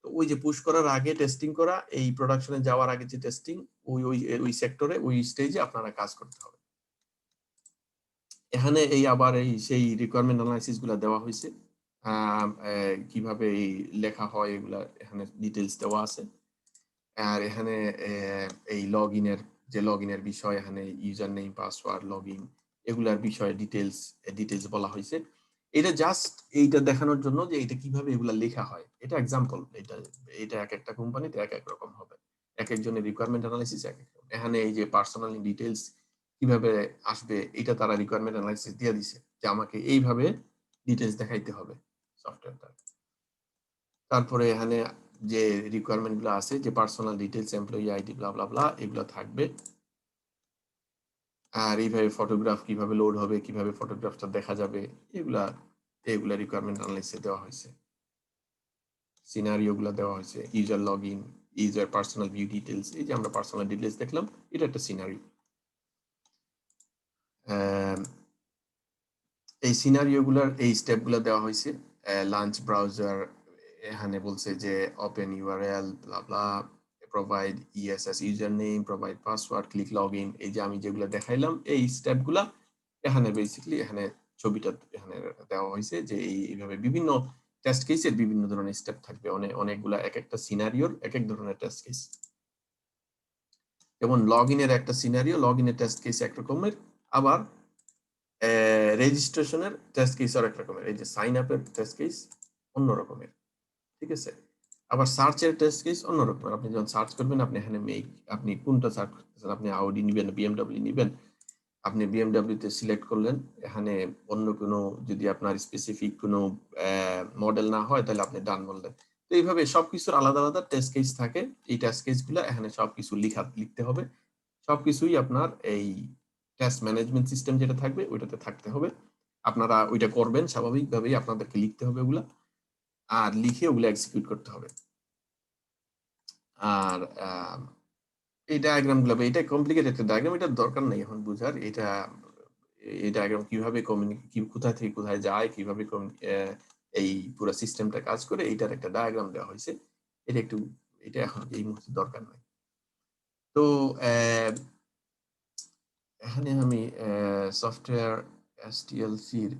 তো ওই যে পুশ করার আগে টেস্টিং করা, এই প্রোডাকশনে যাওয়ার আগে যে টেস্টিং, ওই সেক্টরে ওই স্টেজে আপনারা কাজ করতে হবে। এখানে আবার সেই রিকোয়ারমেন্ট অ্যানালাইসিস গুলা দেওয়া হয়েছে, কিভাবে এই লেখা হয় এগুলা এখানে ডিটেলস দেওয়া আছে। আর এখানে এই লগ ইনের বিষয়, এখানে user name, password, log in, এগুলার বিষয়ে ডিটেলস বলা হয়েছে। এটা জাস্ট এইটা দেখানোর জন্য যে এটা কিভাবে এগুলা লেখা হয়। এটা এক্সাম্পল, এটা এক একটা কোম্পানিতে এক এক রকম হবে, এক একজনের রিকোয়ারমেন্ট অ্যানালাইসিস এক এক রকম। এখানে এই যে পার্সোনাল ডিটেলস কিভাবে আসবে, এটা তারা রিকোয়ারমেন্ট অ্যানালাইসিস দিয়ে দিছে যে আমাকে এইভাবে ডিটেলস দেখাইতে হবে সফটওয়্যারটা। তারপরে এখানে যে রিকোয়ারমেন্ট গুলো আছে, যে পার্সোনাল ডিটেলস, এমপ্লয়ি আইডি, ব্লা ব্লা ব্লা, এগুলো থাকবে। আর এইভাবে ফটোগ্রাফ কিভাবে লোড হবে, কিভাবে ফটোগ্রাফটা দেখা যাবে, এগুলা রিকোয়ারমেন্ট অ্যানালাইসিসে দেওয়া হয়েছে। সিনারিও গুলো দেওয়া হয়েছে, user log in, user personal view details, এই যে আমরা পার্সোনাল ডিটেলস দেখলাম, এটা একটা সিনারিও। এই সিনারিও গুলার এই স্টেপ গুলা দেওয়া হয়েছে। লাঞ্চ ব্রাউজার, এখানে বলছে যে open URL, blah blah, provide ESS user name, provide password, click log in, এই যে আমি যেগুলো দেখাইলাম এই স্টেপ গুলা এখানে বেসিক্যালি এখানে ছবিটা এখানে দেওয়া হয়েছে যে এইভাবে বিভিন্ন টেস্ট কেসের বিভিন্ন ধরনের স্টেপ থাকবে, অনেকগুলা, এক একটা সিনারিওর এক এক ধরনের টেস্ট কেস। যেমন লগ ইনের একটা সিনারিও, লগ ইনের টেস্ট কেস এক রকমের, আবার রেজিস্ট্রেশনের টেস্ট কেস আর এক রকমের, এই যে সাইন আপের টেস্ট কেস অন্য রকমের, ঠিক আছে। আবার সার্চের টেস্ট কেস অন্য রকমের। আপনি যখন সার্চ করবেন, আপনি এখানে আপনি কোনটা সার্চ করতেছেন, আপনি আউডি নিবেন, বিএমডব্লিউ নিবেন, আপনি বিএমডব্লিউ তে সিলেক্ট করলেন। এখানে অন্য কোনো যদি আপনার স্পেসিফিক কোনো মডেল না হয়, তাহলে আপনি ডান বললেন। তো এইভাবে সবকিছুর আলাদা আলাদা টেস্ট কেস থাকে। এই টেস্ট কেসগুলো এখানে সবকিছু লিখতে হবে। সবকিছুই আপনার এই টেস্ট ম্যানেজমেন্ট সিস্টেম যেটা থাকবে ওইটাতে থাকতে হবে। আপনারা ওইটা করবেন, স্বাভাবিকভাবেই আপনাদেরকে লিখতে হবে ওগুলা, আর লিখে ওগুলো এক্সিকিউট করতে হবে। আর এই ডায়াগ্রাম গুলো, এটা কমপ্লিকেটেড একটা ডায়াগ্রাম, এটা দরকার নেই এখন বুঝার। এই ডায়াগ্রাম কিভাবে কোথায় থেকে কোথায় যায়, কিভাবে এই পুরো সিস্টেমটা কাজ করে, এইটার একটা ডায়াগ্রাম দেওয়া হয়েছে। এটা এখন এই মুহূর্তে দরকার নাই। তো এখানে আমি সফটওয়্যার এসটিএলসির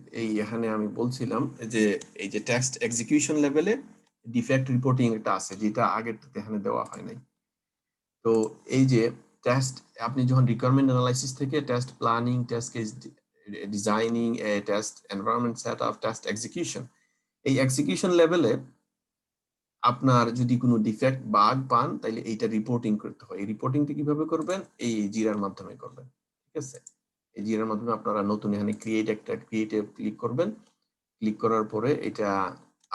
এখানে আমি বলছিলাম যে এই যে টেক্সট এক্সিকিউশন লেভেলে ডিফেক্ট রিপোর্টিং একটা আছে, যেটা আগের এখানে দেওয়া হয় নাই। তো এই যে টেস্ট, আপনি যখন রিকোয়ারমেন্ট অ্যানালাইসিস থেকে test planning, test case designing, test environment setup, test execution, এই এক্সিকিউশন লেভেলে আপনার যদি কোনো ডিফেক্ট বাগ পান তাহলে এইটা রিপোর্টিং করতে হয়। এই রিপোর্টিংটা কিভাবে করবেন? এই জিরার মাধ্যমে করবেন। ঠিক আছে, এই জিরার মাধ্যমে আপনারা নতুন এখানে ক্রিয়েটে ক্লিক করবেন। ক্লিক করার পরে এটা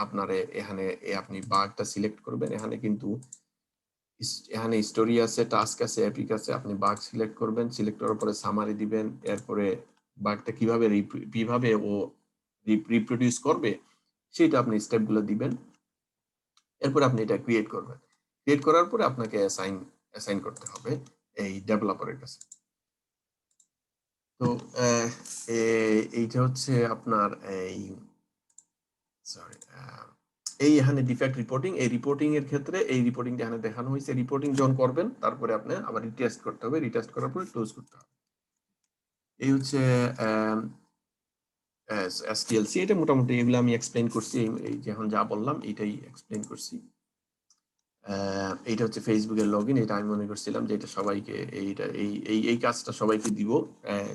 আপনার এখানে আপনি বাগটা সিলেক্ট করবেন। এখানে কিন্তু এখানে স্টোরি আছে, টাস্ক আছে, এপিক আছে। আপনি বাগ সিলেক্ট করবেন, সিলেক্ট করার পরে সামারি দিবেন। এরপরে বাগটা কিভাবে ও রিপ্রোডিউস করবে সেটা আপনি স্টেপগুলো দিবেন। এরপর আপনি এটা ক্রিয়েট করবেন। ক্রিয়েট করার পরে আপনাকে অ্যাসাইন করতে হবে এই ডেভেলপারের কাছে। তো এইটা হচ্ছে আপনার এই এখানে ডিফেক্ট রিপোর্টিং। এই রিপোর্টিং এর ক্ষেত্রে এই রিপোর্টিংটা এখানে দেখানো হয়েছে। রিপোর্টিং যখন করবেন তারপরে আপনি আবার রিটেস্ট করতে হবে। রিটেস্ট করার পরে ক্লোজ করতে হবে। এই হচ্ছে এসটিএলসি। এটা মোটামুটি এগুলো আমি এক্সপ্লেইন করছি। এই যখন যা বললাম এটাই এক্সপ্লেইন করছি। এইটা হচ্ছে ফেসবুকের লগইন। এটা আমি মনে করছিলাম যে এটা সবাইকে এই কাজটা সবাইকে দিব।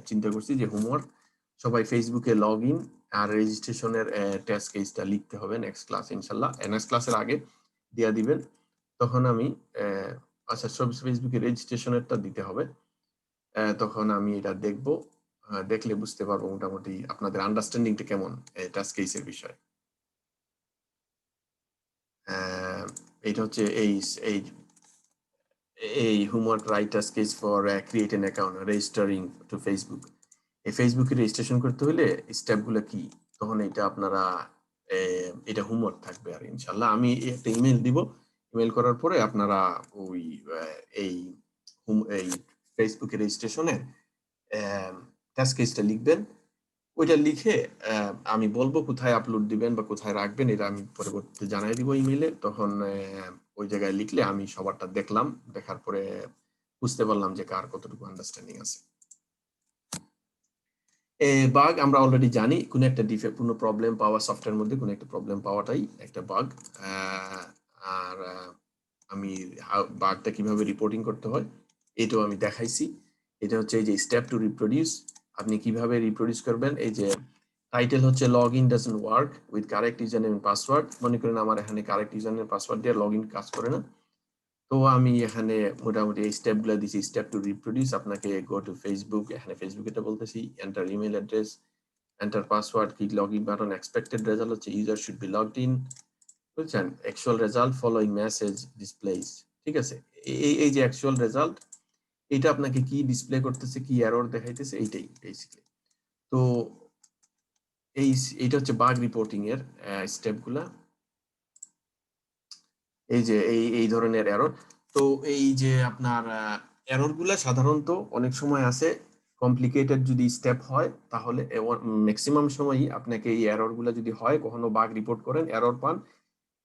চিন্তা করছি যে হোমওয়ার্ক সবাই ফেসবুকে লগইন আর রেজিস্ট্রেশনের টেস্ট কেসটা লিখতে হবে নেক্সট ক্লাস ইনশাল্লাহ। নেক্সট ক্লাসের আগে দিয়া দিবেন, তখন আমি আচ্ছা সব ফেসবুকে রেজিস্ট্রেশনেরটা দিতে হবে। তখন আমি এটা দেখব, দেখলে বুঝতে পারবো মোটামুটি আপনাদের আন্ডারস্ট্যান্ডিংটা কেমন টেস্ট কেসের বিষয়। এটা হচ্ছে এই homework write test case for create an account registering to Facebook. এই ফেসবুকে রেজিস্ট্রেশন করতে হলে স্টেপগুলো কি, তখন এটা আপনারা এটা হোমওয়ার্ক থাকবে। আর ইনশাল্লাহ আমি একটা ইমেল দিব। ইমেল করার পরে আপনারা ওই এই ফেসবুকে রেজিস্ট্রেশনের টেস্ট কেসটা লিখবেন। ওইটা লিখে আমি বলবো কোথায় আপলোড দিবেন বা কোথায় রাখবেন, এটা আমি পরবর্তীতে জানাই দিব ইমেইলে। তখন ওই জায়গায় লিখলে আমি সবারটা দেখলাম, দেখার পরে বুঝতে পারলাম যে কার কতটুকু আন্ডারস্ট্যান্ডিং আছে। বাগ আমরা অলরেডি জানি, কোন একটা ডিফেক্ট, কোনো প্রবলেম পাওয়া, সফটওয়্যারের মধ্যে কোনো একটা প্রবলেম পাওয়াটাই একটা বাগ। আর আমি বাগটা কিভাবে রিপোর্টিং করতে হয় এটাও আমি দেখাইছি। এটা হচ্ছে এই যে স্টেপ টু রিপ্রোডিউস, আপনি কিভাবে রিপ্রোডিউস করবেন। এই যে টাইটেল হচ্ছে log in doesn't work with correct username and password. মনে করেন আমার এখানে কারেক্ট ইউজারনেম পাসওয়ার্ড দিয়ে লগ ইন কাজ করে না, তো আমি এখানে মোটামুটি এই স্টেপগুলো দিছি। স্টেপ টু রিপ্রোডিউস, আপনাকে গো টু ফেসবুক, এখানে ফেসবুক এটা বলতেছি, enter email address, enter password, click log in button, expected result হচ্ছে user should be logged in, বুঝছেন। Actual result following message displays, ঠিক আছে। এই যে অ্যাকচুয়াল রেজাল্ট, এটা আপনাকে কি ডিসপ্লে করতেছে, কি এরর দেখাইতেছে, এইটাই বেসিক্যালি। তো এইটা হচ্ছে বাগ রিপোর্টিং এর স্টেপগুলা। এই যে এই ধরনের এরর। তো এই যে আপনার এরর গুলা সাধারণত অনেক সময় আছে কমপ্লিকেটেড, যদি স্টেপ হয় তাহলে ম্যাক্সিমাম সময়ই আপনাকে এই এরর গুলা যদি হয়, কখনো বাগ রিপোর্ট করেন এরর পান,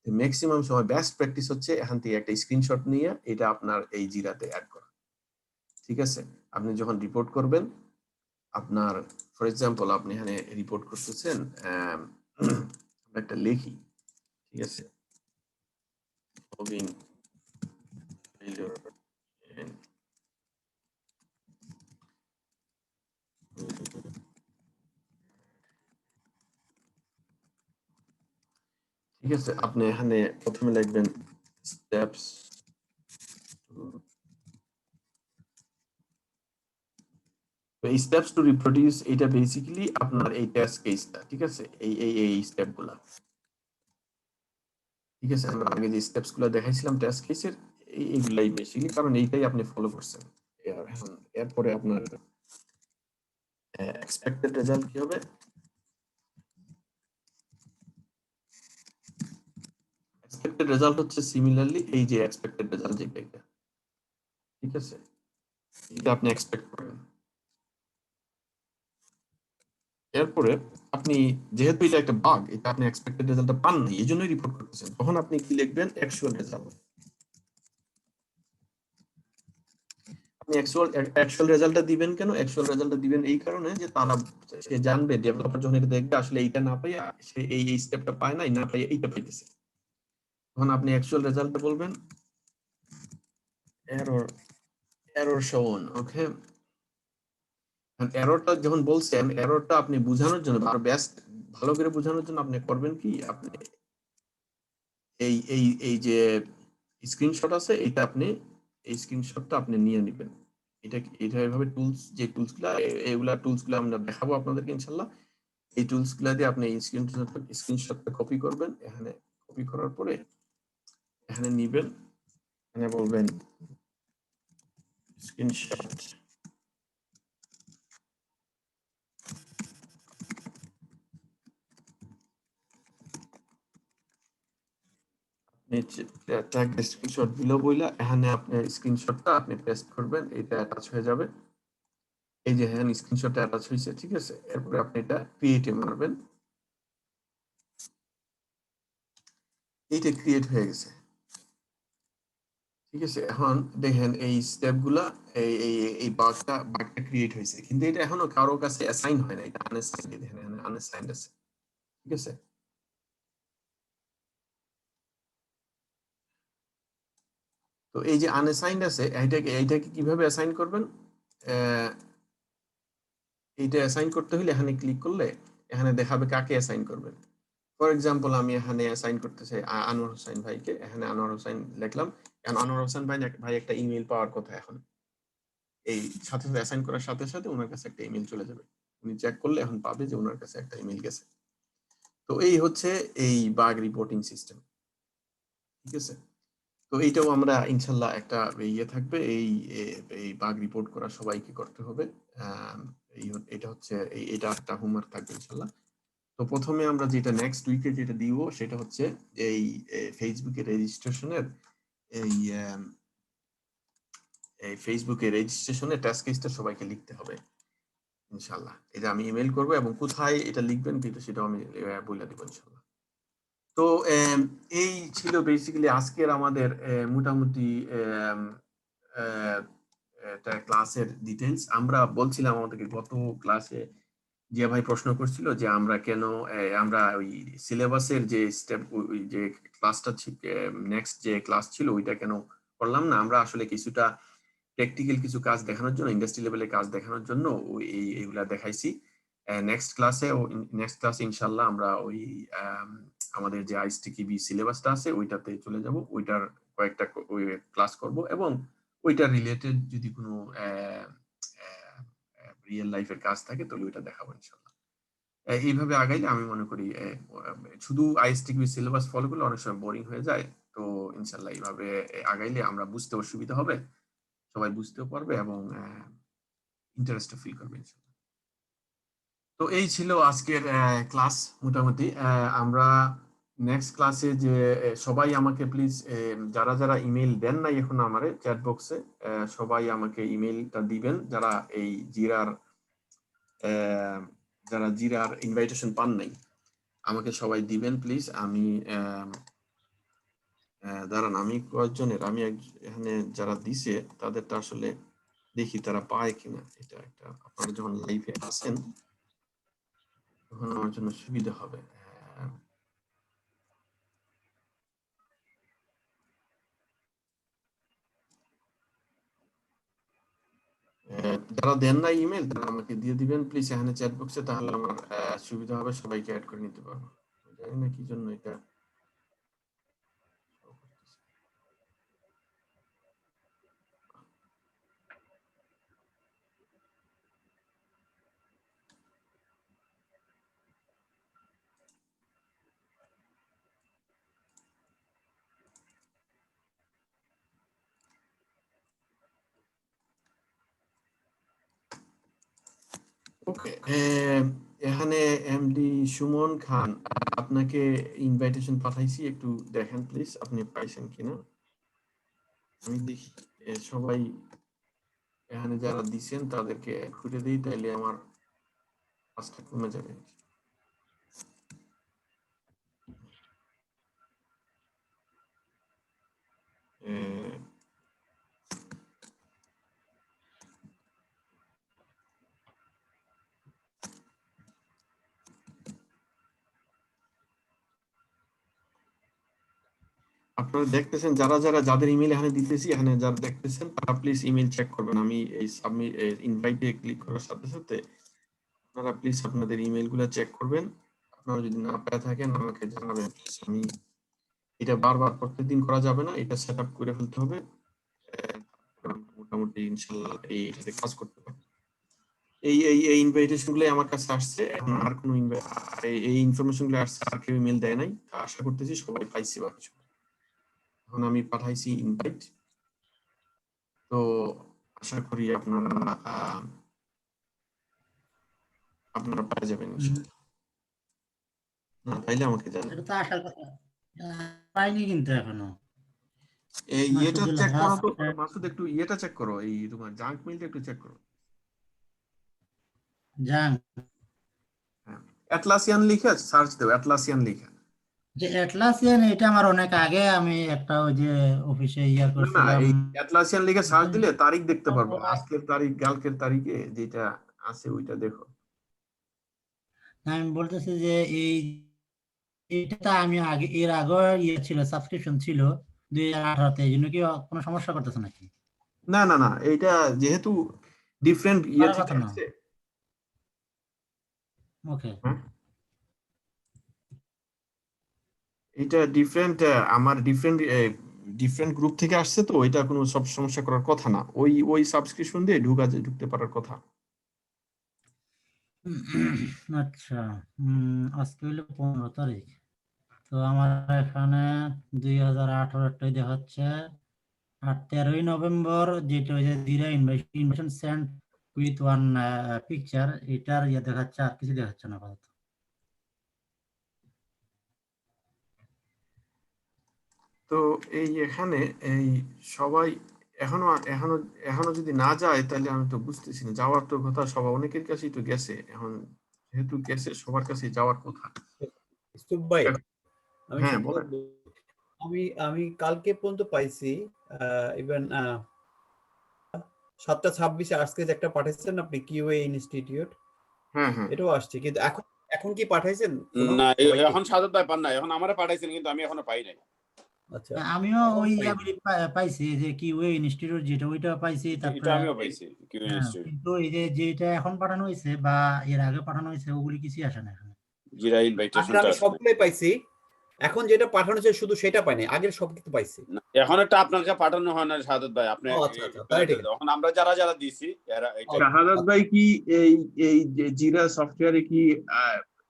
ম্যাক্সিমাম সময় বেস্ট প্র্যাকটিস হচ্ছে এখান থেকে একটা স্ক্রিনশট নিয়ে এটা আপনার এই জিরাতে অ্যাড করা। ঠিক আছে, আপনি যখন রিপোর্ট করবেন, আপনার ফর এক্সাম্পল আপনি এখানে রিপোর্ট করতেছেন, একটা লিখি, ঠিক আছে, লগইন failure and ঠিক আছে, আপনি এখানে প্রথমে লিখবেন স্টেপস টু রিপ্রোডিউস। এটা বেসিক্যালি আপনার এই টেস্ট কেসটা, ঠিক আছে, এই স্টেপগুলা, ঠিক আছে। আমরা আগে যে স্টেপস গুলো দেখাইছিলাম টেস্ট কেসের, এইগুলাই বেসিক্যালি, কারণ এইটাই আপনি ফলো করছেন। এখন এরপরে আপনার এক্সপেক্টেড রেজাল্ট কি হবে? এক্সপেক্টেড রেজাল্ট হচ্ছে সিমিলারলি এই যে এক্সপেক্টেড রেজাল্ট যেটা, ঠিক আছে, এটা আপনি এক্সপেক্ট করেন। এরপরে আপনি যেহেতু এটা একটা বাগ, এটা আপনি এক্সপেক্টেড রেজাল্টটা পান নাই, এই জন্যই রিপোর্ট করতেছেন, তখন আপনি কি লিখবেন? Actual result. আপনি অ্যাকচুয়াল রেজাল্টটা দিবেন কেন? অ্যাকচুয়াল রেজাল্টটা দিবেন এই কারণে যে তারা, সে জানবে, ডেভেলপার যখন এটা দেখবে আসলে এইটা না পাইয়া সে এই স্টেপটা পায় নাই, না পাইয়া এইটা পাইতেছে, তখন আপনি অ্যাকচুয়াল রেজাল্টটা বলবেন এরর শোন। ওকে, এররটা যখন বলছেন, এররটা আপনি বোঝানোর জন্য আরো বেস্ট ভালো করে বোঝানোর জন্য আপনি করবেন কি, আপনি এই এই এই যে স্ক্রিনশট আছে, এটা আপনি এই স্ক্রিনশটটা আপনি নিয়ে নেবেন। এটা এভাবে টুলস, যে টুলসগুলা, এগুলা টুলসগুলো আমরা দেখাবো আপনাদেরকে ইনশাআল্লাহ। এই টুলসগুলা দিয়ে আপনি এই স্ক্রিনশটটা কপি করবেন। এখানে কপি করার পরে এখানে নিবেন, এখানে বলবেন স্ক্রিনশট, নিচে ট্যাগ স্ক্রিনশট দিল বইলা এখানে আপনি স্ক্রিনশটটা আপনি পেস্ট করবেন, এটা অ্যাটাচ হয়ে যাবে। এই যে হ্যাঁ স্ক্রিনশটটা অ্যাটাচ হয়েছে, ঠিক আছে। এরপরে আপনি এটা ক্রিয়েটে মারবেন, এইটা ক্রিয়েট হয়ে গেছে, ঠিক আছে। এখন দেখেন এই স্টেপগুলা, এই এই এই বাগটা ক্রিয়েট হয়েছে, কিন্তু এটা এখনো কারো কাছে অ্যাসাইন হয় না, এটা আনঅ্যাসাইন্ড, দেখেন এখানে আনঅ্যাসাইন্ড আছে, ঠিক আছে। তো এই যে আনঅ্যাসাইন্ড আছে, এইটাকে কিভাবে অ্যাসাইন করবেন? এইটা অ্যাসাইন করতে হলে এখানে ক্লিক করলে এখানে দেখাবে কাকে অ্যাসাইন করবেন। ফর এক্সাম্পল আমি এখানে অ্যাসাইন করতে চাই আনোয়ার হোসেন ভাইকে, এখানে আনোয়ার হোসেন লিখলাম। এখন আনোয়ার হোসেন ভাই একটা ইমেল পাওয়ার কথা, এখন এই সাথে সাথে অ্যাসাইন করার সাথে সাথে ওনার কাছে একটা ইমেল চলে যাবে, উনি চেক করলে এখন পাবে যে ওনার কাছে একটা ইমেল গেছে। তো এই হচ্ছে এই বাগ রিপোর্টিং সিস্টেম, ঠিক আছে। তো এইটাও আমরা ইনশাল্লাহ একটা ইয়ে থাকবে, এই বাগ রিপোর্ট করা সবাইকে করতে হবে। এটা হচ্ছে এটা একটা হোমওয়ার্ক থাকবে ইনশাল্লাহ। তো প্রথমে আমরা যেটা নেক্সট উইকে যেটা দিব সেটা হচ্ছে এই ফেসবুকে রেজিস্ট্রেশনের এই ফেসবুকে রেজিস্ট্রেশনে টাস্ক কেসটা সবাইকে লিখতে হবে ইনশাল্লাহ। এটা আমি ইমেল করব এবং কোথায় এটা লিখবেন কিন্তু সেটাও আমি বলে দেব ইনশাল্লাহ। তো এই ছিল বেসিক্যালি আজকের আমাদের মোটামুটি ক্লাসের ডিটেইলস। আমরা বলছিলাম আমাদেরকে গত ক্লাসে যে ভাই প্রশ্ন করছিল যে আমরা কেন আমরা ওই সিলেবাসের যে স্টেপ, ওই যে ক্লাসটা নেক্সট যে ক্লাস ছিল ওইটা কেন করলাম না। আমরা আসলে কিছুটা প্র্যাকটিক্যাল কিছু কাজ দেখানোর জন্য, ইন্ডাস্ট্রি লেভেলের কাজ দেখানোর জন্য এইগুলা দেখাইছি। নেক্সট ক্লাসে ইনশাল্লাহ আমরা ওই আমাদের যে আইএসটিকিবি সিলেবাসটা আছে ওইটাতে চলে যাব, ওইটার কয়েকটা ক্লাস করব এবং ওইটার রিলেটেড যদি কোনো রিয়েল লাইফের কাজ থাকে তাহলে ওইটা দেখাবো ইনশাল্লাহ। এইভাবে আগাইলে আমি মনে করি শুধু আইএসটিকিবি সিলেবাস ফলো করলে অনেক সময় বোরিং হয়ে যায়। তো ইনশাল্লাহ এইভাবে আগাইলে আমরা বুঝতে অসুবিধা হবে, সবাই বুঝতেও পারবে এবং ইন্টারেস্ট ফিল করবে ইনশাল্লাহ। তো এই ছিল আজকের ক্লাস মোটামুটি। আমরা নেক্সট ক্লাসে যে সবাই আমাকে প্লিজ, যারা যারা ইমেল দেন নাই এখন আমারে চ্যাট বক্সে, সবাই আমাকে ইমেলটা দিবেন যারা এই যারা জিরার ইনভাইটেশন পান নাই, আমাকে সবাই দিবেন প্লিজ। আমি দাঁড়ান, আমি কয়েকজনের, আমি এখানে যারা দিছে তাদেরটা আসলে দেখি তারা পায় কিনা। এটা একটা, আপনারা যখন লাইভে আছেন তখন আমার জন্য সুবিধা হবে। যারা দেন না ইমেল তারা আমাকে দিয়ে দিবেন প্লিজ এখানে চ্যাট বক্সে, তাহলে আমার সুবিধা হবে, সবাইকে অ্যাড করে নিতে পারবো। জানি না কি জন্য এটা। ওকে, এখানে এমডি সুমন খান, আপনাকে ইনভাইটেশন পাঠাইছি, একটু দেখেন প্লিজ আপনি পাইছেন কিনা। আমি দেখি সবাই এখানে যারা দিছেন তাদেরকে অ্যাড করে দিই, তাইলে আমার কাজটা কমে যাবে। আপনারা দেখতেছেন যারা যারা যাদের ইমেল এখানে দিতেছি, এখানে যারা দেখতেছেন তারা প্লিজ ইমেল চেক করবেন। আমি এই সাবমিট ইনভাইটে ক্লিক করার সাথে সাথে আপনারা প্লিজ আপনাদের ইমেল গুলা চেক করবেন। আপনারা যদি না পেয়ে থাকেন আমাকে জানাবেন। আমি এটা বারবার প্রত্যেকদিন করা যাবে না, এটা সেট আপ করে ফেলতে হবে। মোটামুটি ইনশাল্লাহ এইটাতে কাজ করতে পারবে। এই ইনভাইটেশন গুলো আমার কাছে আসছে, এখন আর কোনো এই ইনফরমেশন গুলো আসছে, আর কেউ ইমেল দেয় নাই। আশা করতেছি সবাই পাইছে বা কিছু। এখন আমি পাঠাইছি ইনভাইট, তো আশা করি আপনারা পেয়ে যাবেন ইনশাআল্লাহ। না পাইলে আমাকে জানাবেন। এটা তো আসার কথা, পাইনি কিন্তু এখনো। এই ইয়েটা মাসুদুল চেক করো তো হাসান। মাসুদ, একটু ইয়েটা চেক করো, এই তোমার জাঙ্ক মেইলটা একটু চেক করো। জাং অ্যাটলাসিয়ান লিখে সার্চ দাও, অ্যাটলাসিয়ান লিখে। যে অ্যাটলাসিয়ান, এটা আমার অনেক আগে আমি একটা ওই যে অফিসে না করছিলাম। এই অ্যাটলাসিয়ান লিখে সার্চ দিলে তারিখ দেখতে পারবো, আজকের তারিখ কালকের তারিখে যেটা আছে ওইটা দেখো। আমি বলতেছি যে এইটা আমি আগে এর আগে ছিল, সাবস্ক্রিপশন ছিল 2018-তে, এই জন্য কি কোনো সমস্যা করতেছে নাকি? না না না, এইটা যেহেতু ডিফারেন্ট ইয়ে করার থেকে কথা না। আসছে। ওকে, এটা ডিফারেন্ট, আমার ডিফারেন্ট গ্রুপ থেকে আসছে, তো এটা কোনো সব সমস্যা করার কথা না। ওই সাবস্ক্রিপশন দিয়ে ঢুকতে পারার কথা। আচ্ছা। আজকে হলো 15 তারিখ, তো আমার এখানে 2018-টাই দেখাচ্ছে। আর 13ই নভেম্বর যেটা ওই যে দিরা invitation send with one picture, এটার ইয়ে দেখাচ্ছে, আর কিছু দেখাচ্ছে না আপাতত। তো এই এখানে এই সবাই এখনো এখনো এখনো যদি না যায় তাহলে আমি তো বুঝতেছি না। যাওয়ার তো কথা, সবাই অনেকের কাছেই তো গেছে, এখন যেহেতু গেছে সবার কাছে যাওয়ার কথা। ইউসুফ ভাই, আমি হ্যাঁ, সম্ভবত বলেন। আমি কালকে পর্যন্ত পাইছি, ইভেন 7:26 আজকে যে একটা পাঠাইছেন আপনি কিউএ ইনস্টিটিউট, হ্যাঁ হ্যাঁ, এটাও আসছে, কিন্তু এখন কি পাঠাইছেন? না এখন সাজাদ ভাই পান না, এখন আমারে পাঠাইছেন কিন্তু আমি এখনো পাই নাই। আচ্ছা, আমিও ওই পাইছি যে কি ওই ইনস্টিটিউট যেটা, ওইটা পাইছি। এটা তারপরে আমিও পাইছি কিউ ইনস্টিটিউট, কিন্তু এই যে যেটা এখন পাঠানো হয়েছে বা এর আগে পাঠানো হয়েছে ওগুলি কিছুই আসে না এখানে। জিরা ইনভাইটেশন আমি সবগুলোই পাইছি, এখন যেটা পাঠানো হয়েছে শুধু সেটা পাইনি, আগের সব কিছু পাইছি। এখন একটা আপনাকে পাঠানো হয় না সাজাদ ভাই, আপনি আচ্ছা, তাই ঠিক আছে। এখন আমরা যারা যারা দিছি এরা শাহাদাত ভাই কি এই যে জিরা সফটওয়্যারে কি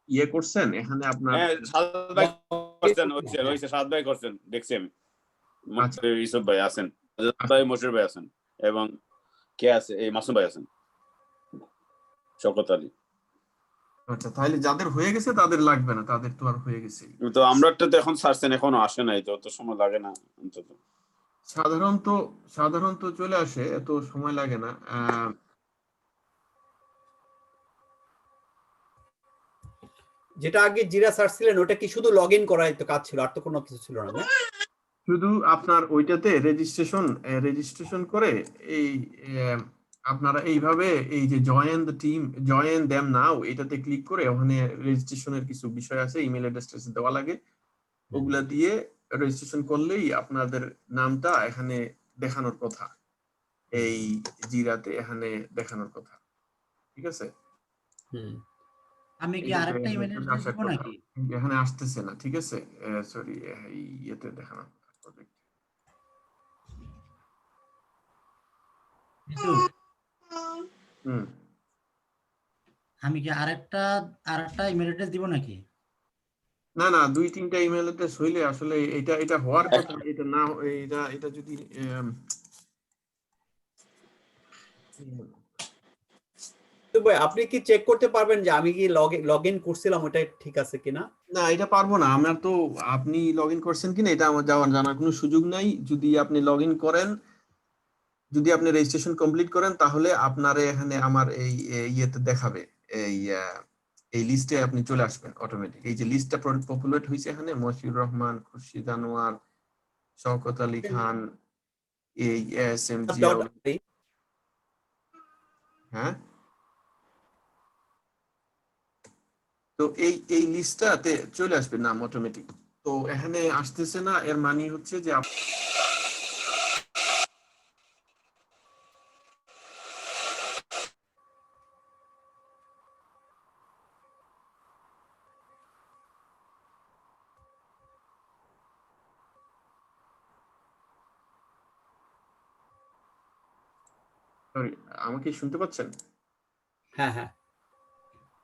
ইয়ে করছেন এখানে আপনার? হ্যাঁ সাজাদ ভাই করছেন, হইছে সাজাদ ভাই করছেন, দেখছি আমি। ইউসুফ ভাই আছেন, সাজাদ ভাই, মশির ভাই আছেন, এবং কে আছে, এই মাসুম ভাই আছেন, শওকত আলী। আচ্ছা, তাহলে যাদের হয়ে গেছে তাদের লাগবে না, তাদের তো আর হয়ে গেছে। তো আমরা একটা তো এখন সার্চেন, এখনো আসে নাই, তো অত সময় লাগে না অন্তত। সাধারণত চলে আসে, এত সময় লাগে না। যেটা আগে জিরা সার্চ ছিলেন ওটা কি শুধু লগ ইন করাই তো কাজ ছিল, আর তো কোনো কিছু ছিল না? শুধু আপনার ওইটাতে রেজিস্ট্রেশন করে এই আপনারা এইভাবে এই যে জয়েন দেম নাও এটাতে ক্লিক করে ওখানে রেজিস্ট্রেশনের কিছু বিষয় আছে, ইমেল অ্যাড্রেস দেওয়া লাগে, ওগুলা দিয়ে রেজিস্ট্রেশন করলেই আপনাদের নামটা এখানে দেখানোর কথা, এই জিরাতে এখানে দেখানোর কথা। ঠিক আছে, আমি কি আরেকটা ইমেল অ্যাড্রেস দিব নাকি? এখানে আসতেছে না, ঠিক আছে, সরি, এই ইয়েতে দেখানোর কথা। আমি কি আরেকটা ইমেল অ্যাড্রেস দিব নাকি? না না, 2-3টা ইমেল অ্যাড্রেস হইলে আসলে এটা হওয়ার কথা, এটা না, এটা যদি ভাই আপনি কি চেক করতে পারবেন যে আমি কি লগ ইন করছিলাম ওটা ঠিক আছে কিনা? না, এটা পারবো না। আমার তো আপনি লগ ইন করছেন কিনা এটা আমার জানার কোনো সুযোগ নাই। যদি আপনি লগ ইন করেন, যদি আপনি রেজিস্ট্রেশন কমপ্লিট করেন, তাহলে আপনার এখানে আমার এই ইয়েতে দেখাবে, এই এই লিস্টে আপনি চলে আসবেন অটোমেটিক। এই যে লিস্টটা পপুলেট হয়েছে এখানে, মশিউর রহমান, খুরশিদ আনোয়ার, শওকত আলী খান, এই এস এম জিয়াউল, হ্যাঁ। তো এই লিস্টটাতে চলে আসবে নাম অটোমেটিক। তো এখানে আসতেছে না, এর মানে হচ্ছে যে সরি, আমাকে শুনতে পাচ্ছেন? হ্যাঁ হ্যাঁ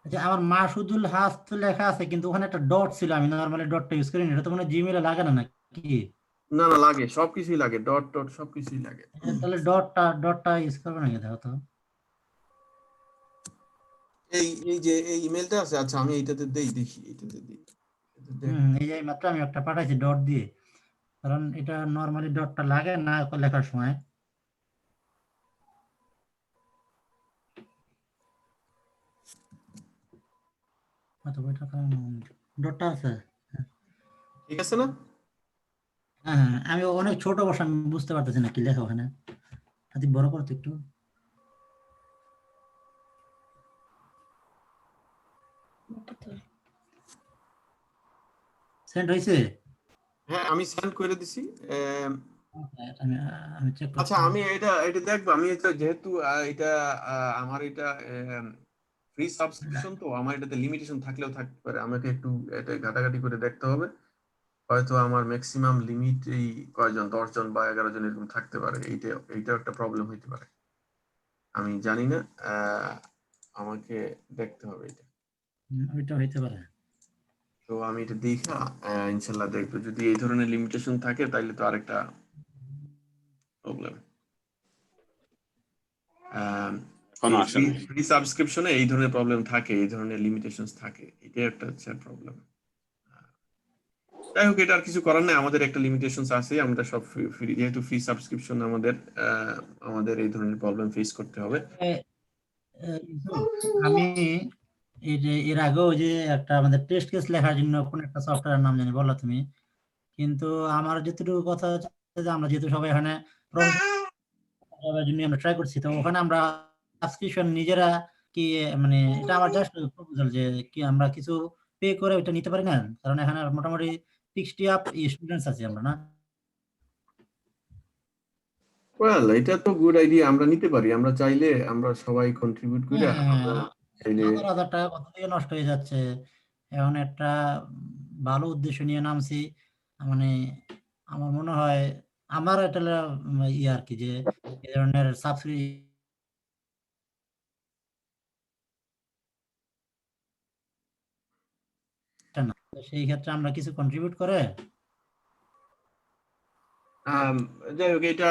আচ্ছা, আমার মাসুদুল হাস তো লেখা আছে, কিন্তু ওখানে একটা ডট ছিল, আমি নরমালি ডটটা ইউজ করি না, এটা তো মানে জিমেইলে লাগে না নাকি? না না, লাগে, সবকিছুই লাগে, ডট ডট সবকিছুই লাগে। তাহলে ডটটা ইউজ করবে নাকি, দেখো তো। এই যে এই ইমেলটা আছে, আচ্ছা আমি এইটাতে দেই, দেখি এইটাতে দিই। এই যে মাত্র আমি একটা পাঠাইছি ডট দিয়ে, কারণ এটা নরমালি ডটটা লাগে না লেখার সময়। অথবা এটা ডটটা আছে। ঠিক আছে না? হ্যাঁ হ্যাঁ, আমি অনেক ছোট বসে আমি বুঝতে পারতেছি না কি লেখা ওখানে, হাতি বড় করতে একটু। সেন্ড হয়েছে? হ্যাঁ, আমি সেন্ড করে দিছি। আমি আমি চেক আচ্ছা, করছি। আমি এটা এটা দেখবো। আমি এটা যেহেতু এটা আমার এটা ফ্রি সাবস্ক্রিপশন, তো আমার এটাতে লিমিটেশন থাকলেও থাকতে পারে। আমাকে একটু এটা ঘাটাঘাটি করে দেখতে হবে। হয়তো আমার ম্যাক্সিমাম লিমিট এই কয়জন, 10 জন বা 11 জন এরকম থাকতে পারে। এইটা একটা প্রবলেম হইতে পারে, আমি জানি না। আমাকে দেখতে হবে এটা। ওইটা হইতে পারে। তো আমি এটা দেখা ইনশাল্লাহ দেখবো। যদি এই ধরনের লিমিটেশন থাকে তাহলে তো আরেকটা প্রবলেম। এখনো আসে না। ফ্রি সাবস্ক্রিপশনে এই ধরনের প্রবলেম থাকে, এই ধরনের লিমিটেশনস থাকে, এটাই একটা হচ্ছে প্রবলেম। যাই হোক, এটা আর কিছু করার নেই, আমাদের একটা লিমিটেশনস আছে। আমরা সব ফ্রি, যেহেতু ফ্রি সাবস্ক্রিপশন, আমাদের এই ধরনের প্রবলেম ফেস করতে হবে। আমি এই যে এর আগেও যে একটা আমাদের টেস্ট কেস লেখার জন্য কোন একটা সফটওয়্যার নাম জানি বললা তুমি, কিন্তু আমার যেটুকু কথা হচ্ছে যে আমরা যেহেতু সবাই এখানে প্রফেশনাল জন্য আমরা ট্রাই করছি, তো ওখানে আমরা সাবস্ক্রিপশন নিজেরা কি মানে এটা আমার জাস্ট প্রপোজাল যে কি আমরা কিছু পে করে ওটা নিতে পারি না, কারণ এখানে মোটামুটি 60 আপ স্টুডেন্টস আছে আমরা না। ওয়েল, এটা তো গুড আইডিয়া, আমরা নিতে পারি। আমরা চাইলে আমরা সবাই কন্ট্রিবিউট করে আমরা চাইলে। 1000 টাকা কত থেকে নষ্ট হয়ে যাচ্ছে। এখন একটা ভালো উদ্দেশ্য নিয়ে নামছি, মানে আমার মনে হয় আমার এটা ইয়ে আর কি, যে এই ধরনের সাবসিডি না, তো সেই ক্ষেত্রে আমরা কিছু কন্ট্রিবিউট করে আম, যাই হোক, এটা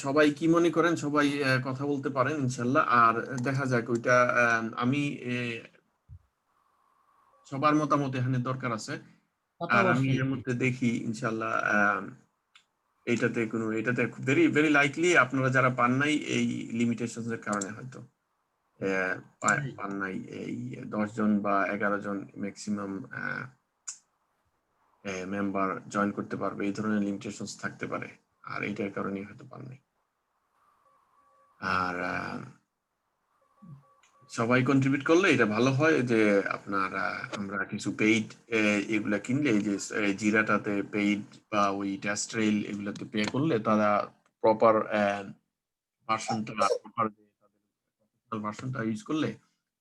সবাই কি মনে করেন, সবাই কথা বলতে পারেন ইনশাল্লাহ। আর দেখা যাক ওইটা। আমি সবার মতামত এখানে দরকার আছে। কথা আর আমি অবশ্যই। এর মধ্যে দেখি ইনশাল্লাহ এটাতে ভেরি ভেরি লাইকলি আপনারা যারা পান নাই এই লিমিটেশনস এর কারণে হয়তো পান নাই। এই 10 জন বা 11 জন ম্যাক্সিমাম মেম্বার জয়েন করতে পারবে, এই ধরনের লিমিটেশনস থাকতে পারে, আর এইটার কারণেই হয়তো পান নাই। আর সবাই কন্ট্রিবিউট করলে এটা ভালো হয় যে আপনার আমরা কিছু পেইড এগুলা কিনলে, এই যে জিরাটাতে পেইড বা ওই টেস্ট্রেইল এগুলাতে পে করলে তারা প্রপার ভার্সনটা, প্রপার ভার্সনটা ইউজ করলে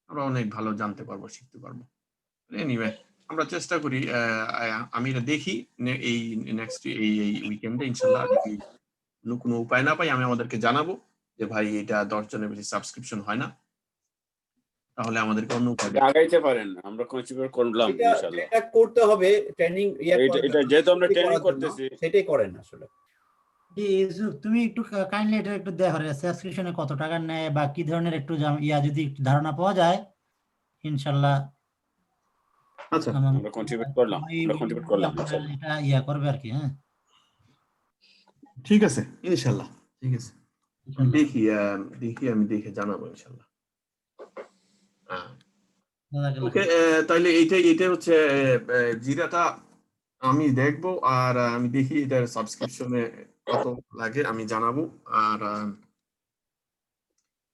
আমরা অনেক ভালো জানতে পারবো, শিখতে পারবো। এনিওয়ে, আমরা চেষ্টা করি। আমি এটা দেখি এই নেক্সট এই উইকেন্ডে ইনশাল্লাহ। যদি কোনো উপায় না পাই, আমি আমাদেরকে জানাবো যে ভাই এটা 10 জনের বেশি সাবস্ক্রিপশন হয় না, তাহলে আমাদেরকে অন্য উপায় দেখতে হবে। আগাইতে পারেন, আমরা কন্ট্রিবিউট করলাম ইনশাআল্লাহ। এটা করতে হবে, ট্রেনিং এটা যেহেতু আমরা ট্রেনিং করতেছি, সেটাই করেন আসলে। তুমি একটু কাইন্ডলি এটা একটু দেখো সাবস্ক্রিপশনে কত টাকা নেয় বা কি ধরনের একটু যদি একটু ধারণা পাওয়া যায়, ইনশাল্লাহ আচ্ছা, আমরা কন্ট্রিবিউট করলাম, ইনশাআল্লাহ। এটা ইয়া করবে আর কি। হ্যাঁ, ঠিক আছে, ইনশাল্লাহ। ঠিক আছে, ইনশাল্লাহ। দেখি আমি দেখে জানাবো ইনশাল্লাহ। জাযাকাল্লাহ ওকে, খাইর। তাইলে এইটা হচ্ছে জিরাটা আমি দেখবো, আর আমি দেখি এটার সাবস্ক্রিপশনে কত লাগে আমি জানাবো। আর